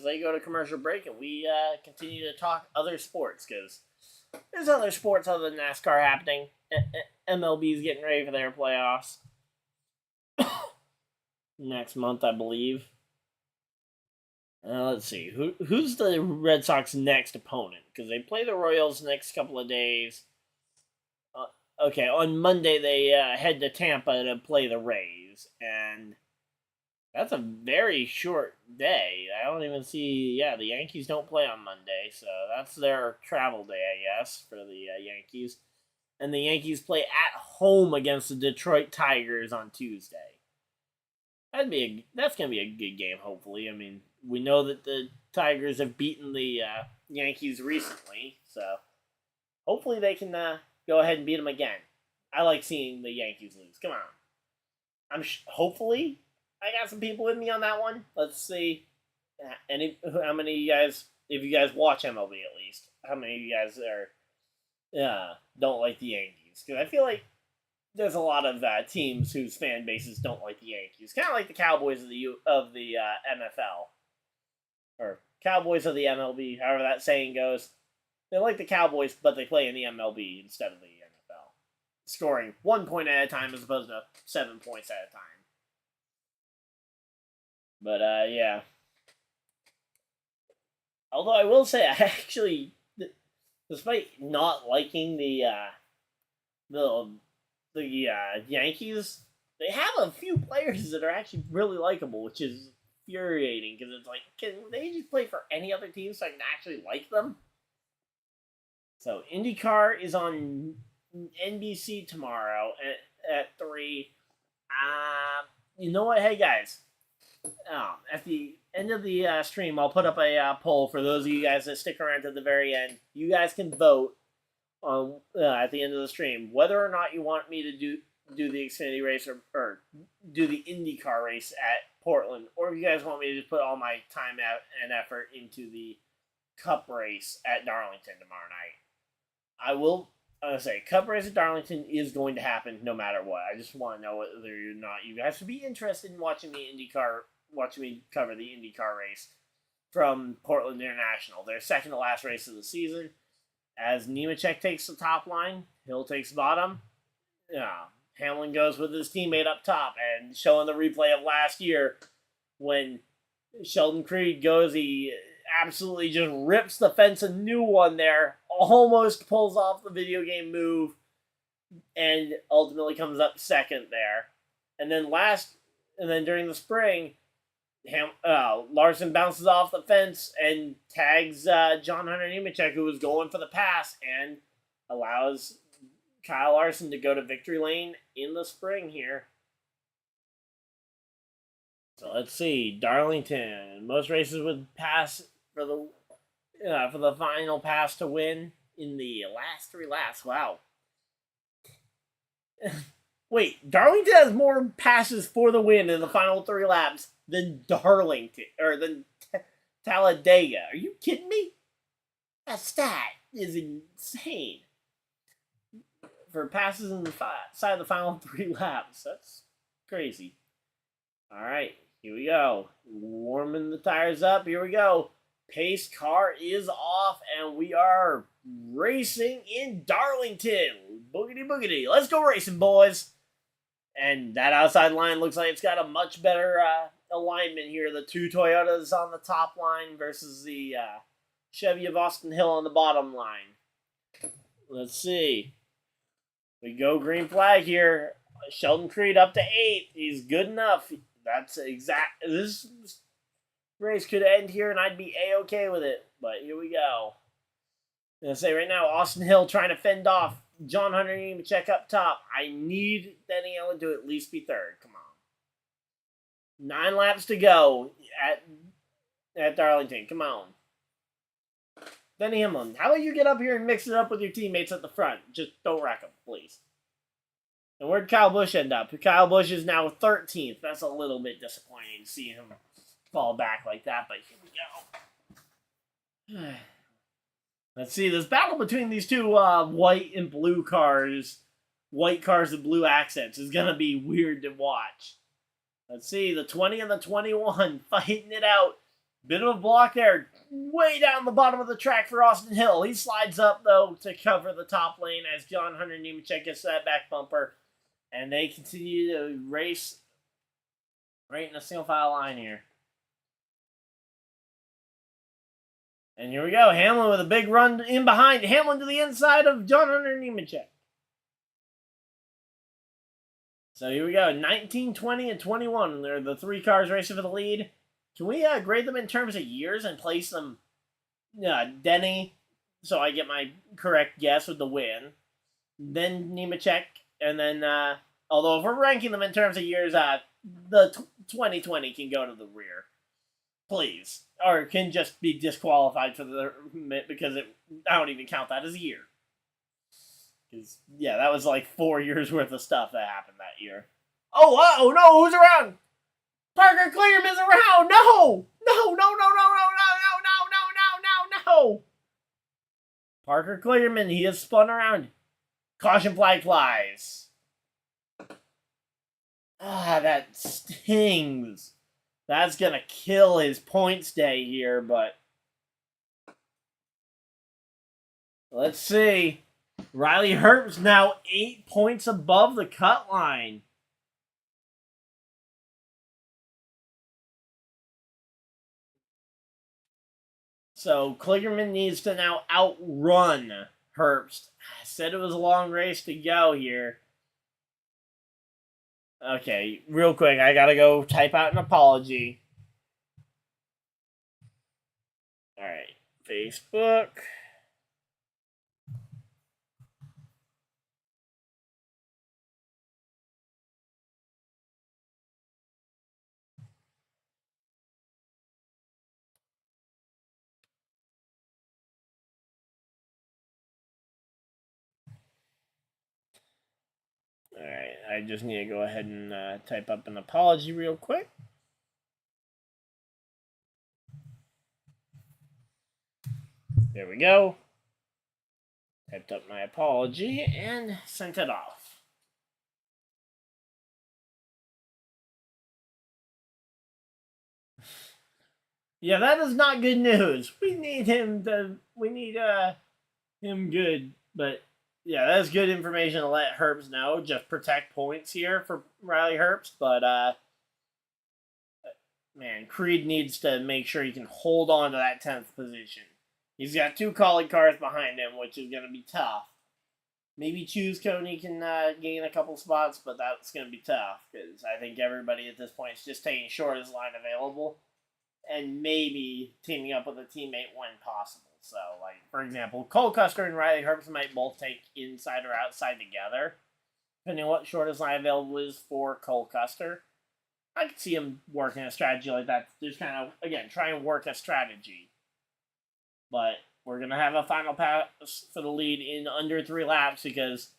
they go to commercial break, and we continue to talk other sports, because there's other sports other than NASCAR happening. MLB's getting ready for their playoffs next month, I believe. Let's see. Who's the Red Sox next opponent? Because they play the Royals next couple of days. Okay, on Monday they head to Tampa to play the Rays. And that's a very short day. I don't even see... Yeah, the Yankees don't play on Monday. So that's their travel day, I guess, for the Yankees. And the Yankees play at home against the Detroit Tigers on Tuesday. That's going to be a good game, hopefully. I mean, we know that the Tigers have beaten the Yankees recently, so hopefully they can go ahead and beat them again. I like seeing the Yankees lose. Come on. Hopefully, I got some people with me on that one. Let's see. How many of you guys, if you guys watch MLB at least, how many of you guys don't like the Yankees? Because I feel like there's a lot of teams whose fan bases don't like the Yankees. Kind of like the Cowboys of the NFL. Or Cowboys of the MLB, however that saying goes. They like the Cowboys, but they play in the MLB instead of the NFL. Scoring 1 point at a time as opposed to 7 points at a time. But, yeah. Although I will say, I actually, despite not liking the Yankees, they have a few players that are actually really likable, which is infuriating, because it's like, can they just play for any other team so I can actually like them? So IndyCar is on NBC tomorrow at 3. You know what? Hey guys, at the end of the stream, I'll put up a poll for those of you guys that stick around to the very end. You guys can vote on at the end of the stream whether or not you want me to do the Xfinity race or do the IndyCar race at Portland, or if you guys want me to just put all my time out and effort into the Cup race at Darlington tomorrow night. I will say Cup race at Darlington is going to happen no matter what. I just want to know whether or not you guys would be interested in watching me cover the IndyCar race from Portland International, their second to last race of the season. As Nemechek takes the top line, Hill takes bottom. Hamlin goes with his teammate up top, and showing the replay of last year when Sheldon Creed goes, he absolutely just rips the fence a new one there, almost pulls off the video game move, and ultimately comes up second there. And then during the spring, Larson bounces off the fence and tags John Hunter Nemechek, who was going for the pass, and allows Kyle Larson to go to victory lane in the spring here. So let's see, Darlington. Most races would pass for the final pass to win in the last 3 laps. Wow. Wait, Darlington has more passes for the win in the final 3 laps than Darlington, or than Talladega. Are you kidding me? That stat is insane. For passes in the side of the final 3 laps. That's crazy. Alright, here we go. Warming the tires up. Here we go. Pace car is off, and we are racing in Darlington. Boogity boogity. Let's go racing, boys. And that outside line looks like it's got a much better alignment here. The 2 Toyotas on the top line versus the Chevy of Austin Hill on the bottom line. Let's see. We go green flag here. Sheldon Creed up to 8. He's good enough. That's exact. This race could end here, and I'd be A-okay with it. But here we go. I'm going to say right now, Austin Hill trying to fend off John Hunter Nemechek up top. I need Denny Hamlin to at least be third. Come on. 9 laps to go at Darlington. Come on. Denny Hamlin, how about you get up here and mix it up with your teammates at the front? Just don't wreck them, please. And where'd Kyle Busch end up? Kyle Busch is now 13th. That's a little bit disappointing to see him fall back like that, but here we go. Let's see, this battle between these two white and blue cars, white cars with blue accents, is going to be weird to watch. Let's see, the 20 and the 21 fighting it out. Bit of a block there, way down the bottom of the track for Austin Hill. He slides up, though, to cover the top lane as John Hunter Nemechek gets that back bumper. And they continue to race right in the single file line here. And here we go, Hamlin with a big run in behind. Hamlin to the inside of John Hunter Nemechek. So here we go, 19, 20, and 21. They're the three cars racing for the lead. Can we grade them in terms of years and place them Denny, so I get my correct guess with the win. Then Nemechek, and then, although if we're ranking them in terms of years, the 2020 can go to the rear. Please. Or can just be disqualified for the because I don't even count that as a year. Because, yeah, that was like 4 years worth of stuff that happened that year. Oh, no, who's around? Parker Clearman's around! No! No! Parker Clearman, he has spun around. Caution flag flies. That stings. That's going to kill his points day here, but let's see. Riley Herbst now 8 points above the cut line. So Kligerman needs to now outrun Herbst. I said it was a long race to go here. Okay, real quick, I gotta go type out an apology. Alright, Facebook. Alright, I just need to go ahead and type up an apology real quick. There we go. Typed up my apology and sent it off. Yeah, that is not good news. We need him him good, but yeah, that's good information to let Herbst know. Just protect points here for Riley Herbst, but man, Creed needs to make sure he can hold on to that 10th position. He's got 2 colleague cars behind him, which is going to be tough. Maybe Choose Coney can gain a couple spots, but that's going to be tough because I think everybody at this point is just taking shortest line available and maybe teaming up with a teammate when possible. So, like, for example, Cole Custer and Riley Herbst might both take inside or outside together, depending on what shortest line available is for Cole Custer. I could see him working a strategy like that. Just kind of, again, try and work a strategy. But we're going to have a final pass for the lead in under 3 laps because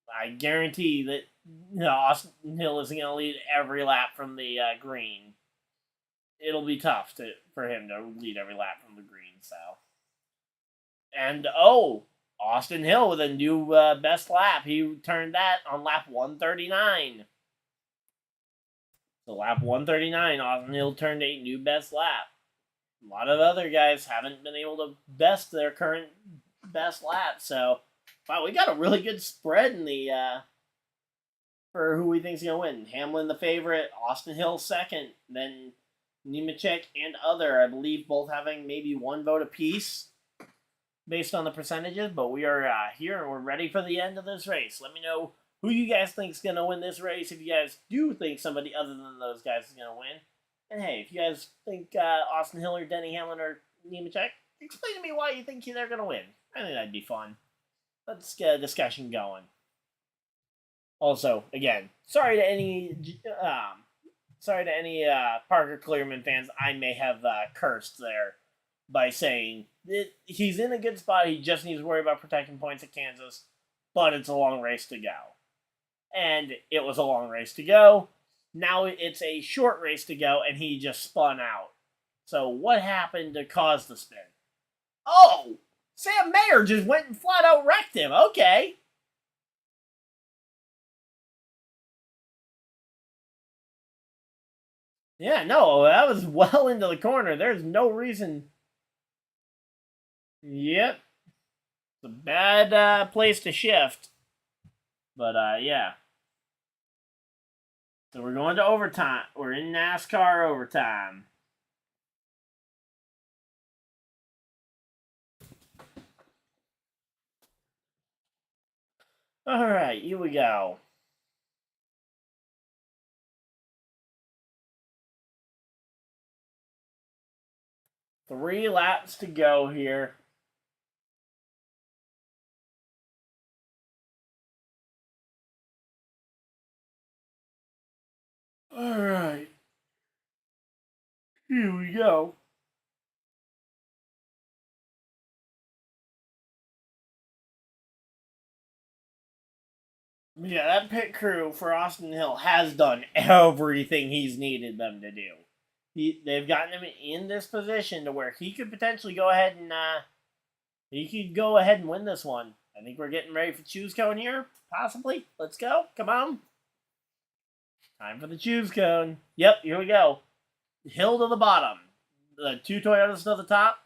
I guarantee that Austin Hill isn't going to lead every lap from the green. It'll be tough for him to lead every lap from the green, so. And, Austin Hill with a new best lap. He turned that on lap 139. So lap 139, Austin Hill turned a new best lap. A lot of other guys haven't been able to best their current best lap. So, wow, we got a really good spread in the for who we think is going to win. Hamlin the favorite, Austin Hill second, then Nemechek and other, I believe, both having maybe 1 vote apiece based on the percentages. But we are here and we're ready for the end of this race. Let me know who you guys think is going to win this race. If you guys do think somebody other than those guys is going to win. And hey, if you guys think Austin Hill or Denny Hamlin or Nemechek, explain to me why you think they're going to win. I think that'd be fun. Let's get a discussion going. Also, again, sorry to any Parker Clearman fans I may have cursed there by saying that he's in a good spot. He just needs to worry about protecting points at Kansas, but it's a long race to go. And it was a long race to go. Now it's a short race to go, and he just spun out. So what happened to cause the spin? Oh! Sam Mayer just went and flat out wrecked him. Okay. Yeah, no, that was well into the corner. There's no reason. Yep. It's a bad place to shift. But, yeah. So we're going to overtime. We're in NASCAR overtime. All right, here we go. Three laps to go here. All right. Here we go. Yeah, that pit crew for Austin Hill has done everything he's needed them to do. They've gotten him in this position to where he could potentially go ahead and win this one. I think we're getting ready for choose cone here, possibly. Let's go. Come on. Time for the choose cone. Yep, here we go. Hill to the bottom. The two Toyotas to the top.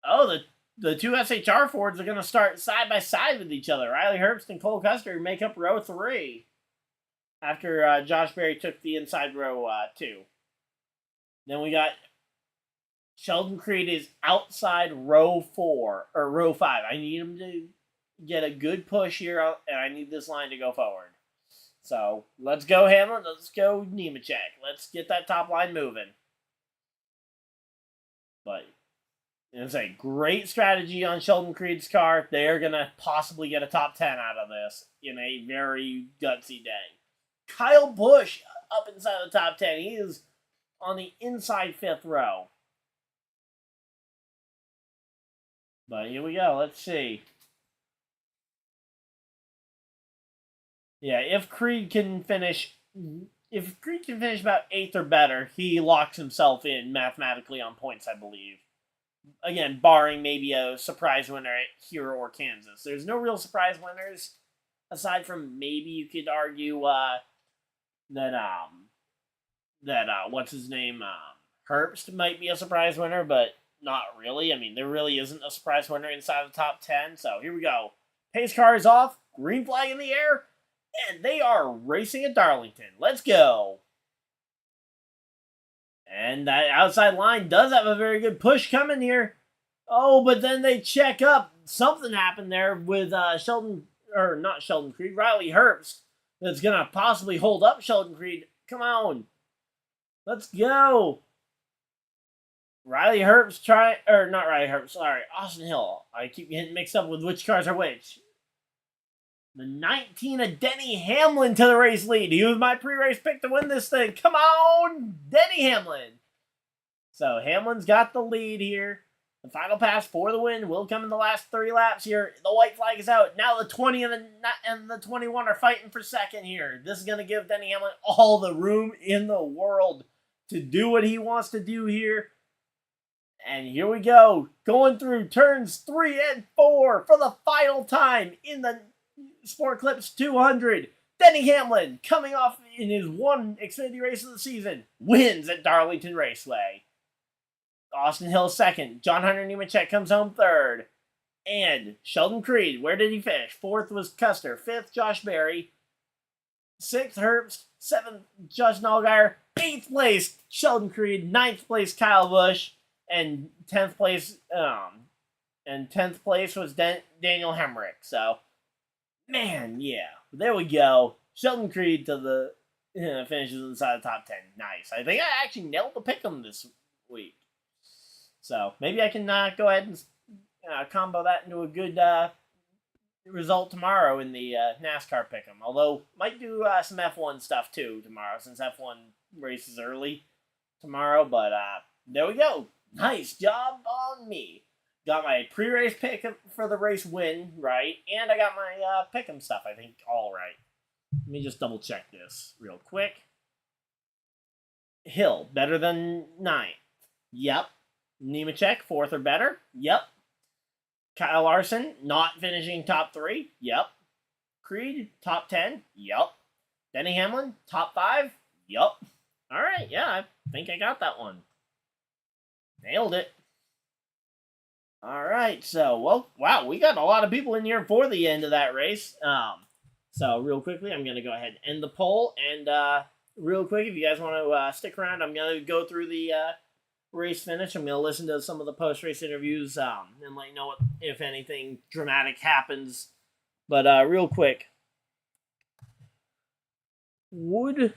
Oh, the two SHR Fords are going to start side by side with each other. Riley Herbst and Cole Custer make up row 3 after Josh Berry took the inside row 2. Then we got Sheldon Creed is outside row 4 or row 5. I need him to get a good push here, and I need this line to go forward. So let's go, Hamlin. Let's go, Nemechek. Let's get that top line moving. But it's a great strategy on Sheldon Creed's car. They are going to possibly get a top 10 out of this in a very gutsy day. Kyle Busch up inside the top 10. He is on the inside 5th row. But here we go. Let's see. Yeah, if Creed can finish about 8th or better, he locks himself in mathematically on points, I believe. Again, barring maybe a surprise winner at Hero or Kansas. There's no real surprise winners, aside from maybe you could argue that what's his name, Herbst might be a surprise winner, but not really. I mean, there really isn't a surprise winner inside the top 10. So here we go. Pace car is off, green flag in the air, and they are racing at Darlington. Let's go. And that outside line does have a very good push coming here. Oh, but then they check up. Something happened there with not Sheldon Creed, Riley Herbst. That's going to possibly hold up Sheldon Creed. Come on. Let's go. Austin Hill. I keep getting mixed up with which cars are which. The 19 of Denny Hamlin to the race lead. He was my pre-race pick to win this thing. Come on, Denny Hamlin. So Hamlin's got the lead here. The final pass for the win will come in the last 30 laps here. The white flag is out. Now the 20 and the 21 are fighting for second here. This is going to give Denny Hamlin all the room in the world to do what he wants to do here. And here we go. Going through turns 3 and 4 for the final time in the SportClips 200. Denny Hamlin, coming off in his one Xfinity race of the season, wins at Darlington Raceway. Austin Hill second. John Hunter Nemechek comes home third. And Sheldon Creed, where did he finish? 4th was Custer. 5th, Josh Berry. 6th, Herbst. 7th, Justin Allgaier. 8th place, Sheldon Creed. 9th place, Kyle Busch. And 10th place, was Daniel Hemrick. So, man, yeah. There we go. Sheldon Creed to the finishes inside the top 10. Nice. I think I actually nailed the pick'em this week. So, maybe I can go ahead and combo that into a good result tomorrow in the NASCAR pick'em. Although, might do some F1 stuff too tomorrow, since F1 races early tomorrow. But there we go. Nice job on me. Got my pre-race pick for the race win right, and I got my pick'em stuff, I think, all right. Let me just double check this real quick. Hill, better than 9th. Yep. Nemechek, 4th or better. Yep. Kyle Larson, not finishing top 3. Yep. Creed, top 10. Yep. Denny Hamlin, top 5. Yep. All right, yeah, I think I got that one. Nailed it. All right, so, well, wow, we got a lot of people in here for the end of that race. So real quickly, I'm going to go ahead and end the poll. And real quick, if you guys want to stick around, I'm going to go through the race finish. I'm going to listen to some of the post-race interviews and let you know if anything dramatic happens. But real quick, would...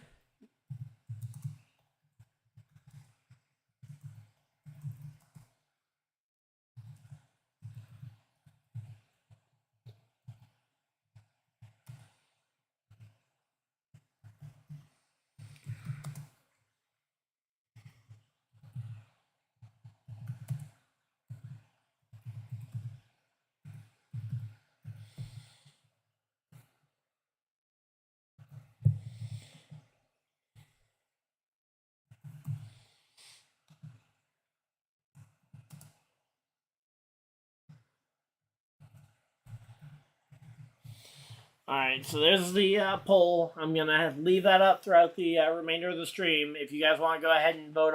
Alright, so there's the poll. I'm going to leave that up throughout the remainder of the stream. If you guys want to go ahead and vote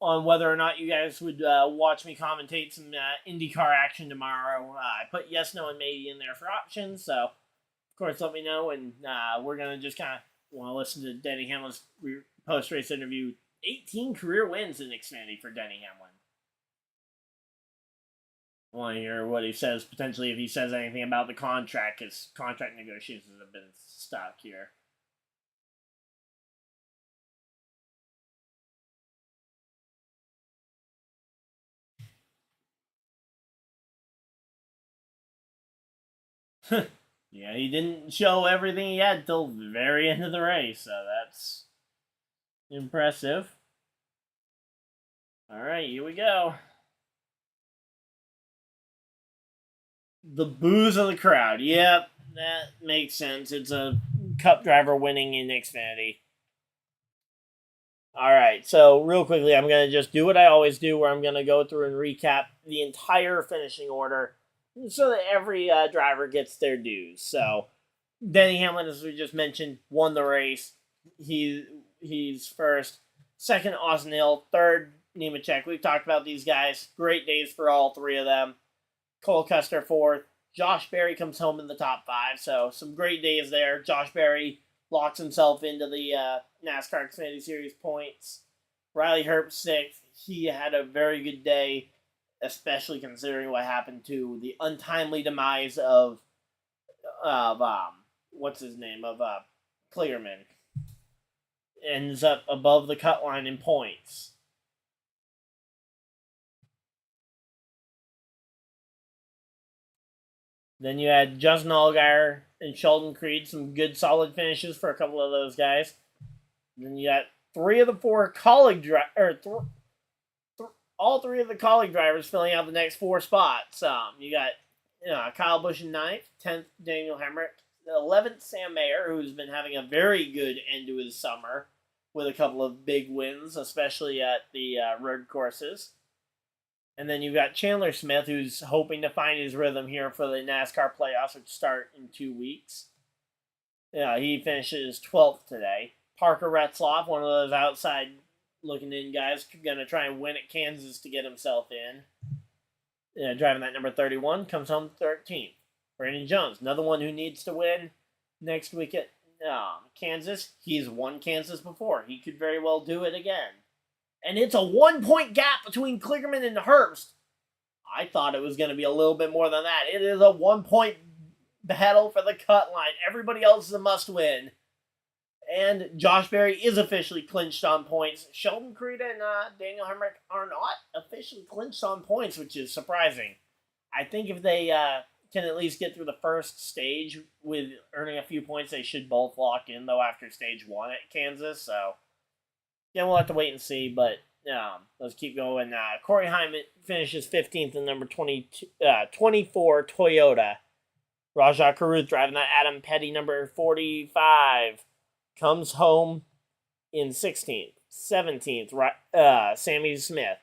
on whether or not you guys would watch me commentate some IndyCar action tomorrow. I put yes, no, and maybe in there for options, so of course let me know, and we're going to just kind of want to listen to Denny Hamlin's post-race interview. 18 career wins in Xfinity for Denny Hamlin. I want to hear what he says, potentially if he says anything about the contract, because contract negotiations have been stuck here. Yeah, he didn't show everything he had till the very end of the race, so that's impressive. Alright, here we go. The boos of the crowd. Yep, that makes sense. It's a cup driver winning in Xfinity. Alright, so real quickly, I'm going to just do what I always do, where I'm going to go through and recap the entire finishing order so that every driver gets their dues. So, Denny Hamlin, as we just mentioned, won the race. He's first. Second, Austin Hill. Third, Nemechek. We've talked about these guys. Great days for all three of them. Cole Custer, 4th. Josh Berry comes home in the top 5. So, some great days there. Josh Berry locks himself into the NASCAR Xfinity Series points. Riley Herbst, 6th. He had a very good day, especially considering what happened to the untimely demise of what's his name? Of Kligerman. Ends up above the cut line in points. Then you had Justin Allgaier and Sheldon Creed, some good solid finishes for a couple of those guys. And then you got 3 of the 4 colleague all 3 of the colleague drivers filling out the next 4 spots. You got Kyle Busch in 9th, 10th Daniel Hemrick, 11th Sam Mayer, who's been having a very good end to his summer with a couple of big wins, especially at the road courses. And then you've got Chandler Smith, who's hoping to find his rhythm here for the NASCAR playoffs, which start in 2 weeks. He finishes 12th today. Parker Retzloff, one of those outside looking in guys, going to try and win at Kansas to get himself in. Driving that number 31, comes home 13th. Brandon Jones, another one who needs to win next week at Kansas. He's won Kansas before. He could very well do it again. And it's a 1-point gap between Kligerman and Herbst. I thought it was going to be a little bit more than that. It is a 1-point battle for the cut line. Everybody else is a must-win. And Josh Berry is officially clinched on points. Sheldon Creed and Daniel Hemrick are not officially clinched on points, which is surprising. I think if they can at least get through the first stage with earning a few points, they should both lock in, though, after stage 1 at Kansas. So, yeah, we'll have to wait and see, but let's keep going. Corey Hyman finishes 15th in number 24 Toyota. Rajah Caruth driving that Adam Petty number 45 comes home in 16th. 17th, Sammy Smith.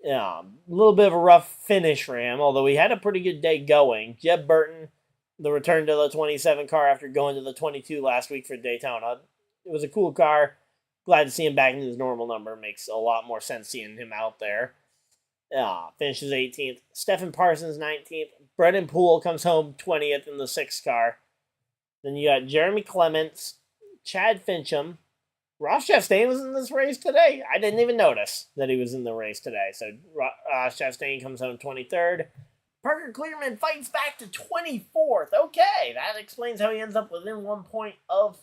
A little bit of a rough finish for him, although he had a pretty good day going. Jeb Burton, the return to the 27 car after going to the 22 last week for Daytona. It was a cool car. Glad to see him back in his normal number. Makes a lot more sense seeing him out there. Finishes 18th. Stephen Parsons, 19th. Brendan Poole comes home 20th in the 6th car. Then you got Jeremy Clements, Chad Fincham. Ross Chastain was in this race today. I didn't even notice that he was in the race today. So Ross Chastain comes home 23rd. Parker Clearman fights back to 24th. Okay, that explains how he ends up within 1 point of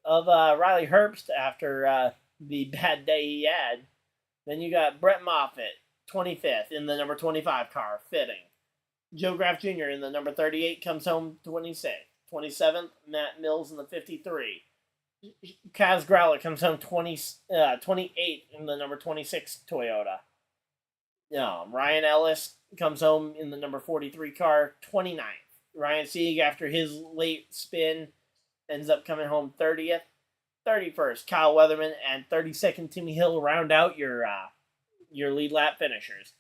Riley Herbst after the bad day he had. Then you got Brett Moffitt, 25th in the number 25 car, fitting. Joe Graff Jr. in the number 38 comes home 26th. 27th, Matt Mills in the 53. Kaz Growler comes home 28th in the number 26 Toyota. Ryan Ellis comes home in the number 43 car, 29th. Ryan Sieg, after his late spin, ends up coming home 30th. 31st, Kyle Weatherman, and 32nd, Timmy Hill round out your lead lap finishers.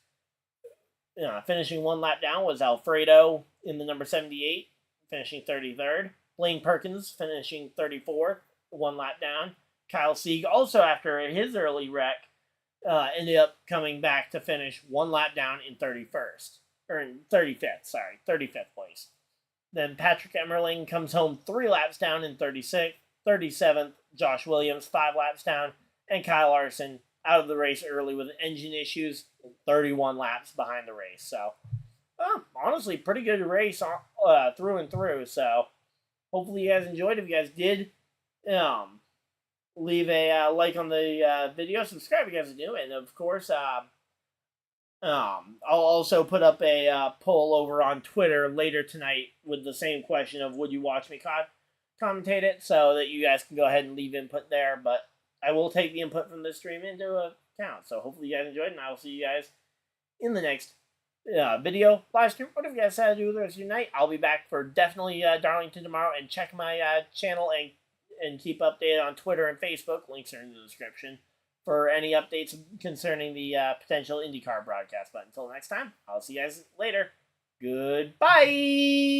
Finishing 1 lap down was Alfredo in the number 78, finishing 33rd. Blaine Perkins finishing 34th, 1 lap down. Kyle Sieg, also after his early wreck, ended up coming back to finish 1 lap down in 35th place. Then Patrick Emmerling comes home 3 laps down in 36th. 37th, Josh Williams, 5 laps down. And Kyle Larson out of the race early with engine issues, 31 laps behind the race. So, honestly, pretty good race through and through. So, hopefully you guys enjoyed. If you guys did, leave a like on the video. Subscribe if you guys are new. And, of course, I'll also put up a poll over on Twitter later tonight with the same question of would you watch me commentate it, so that you guys can go ahead and leave input there. But I will take the input from this stream into account. So hopefully you guys enjoyed, and I will see you guys in the next video, live stream, whatever you guys decide to do the rest of your night. I'll be back for definitely Darlington tomorrow, and check my channel and keep updated on Twitter and Facebook. Links are in the description for any updates concerning the potential IndyCar broadcast. But until next time, I'll see you guys later. Goodbye!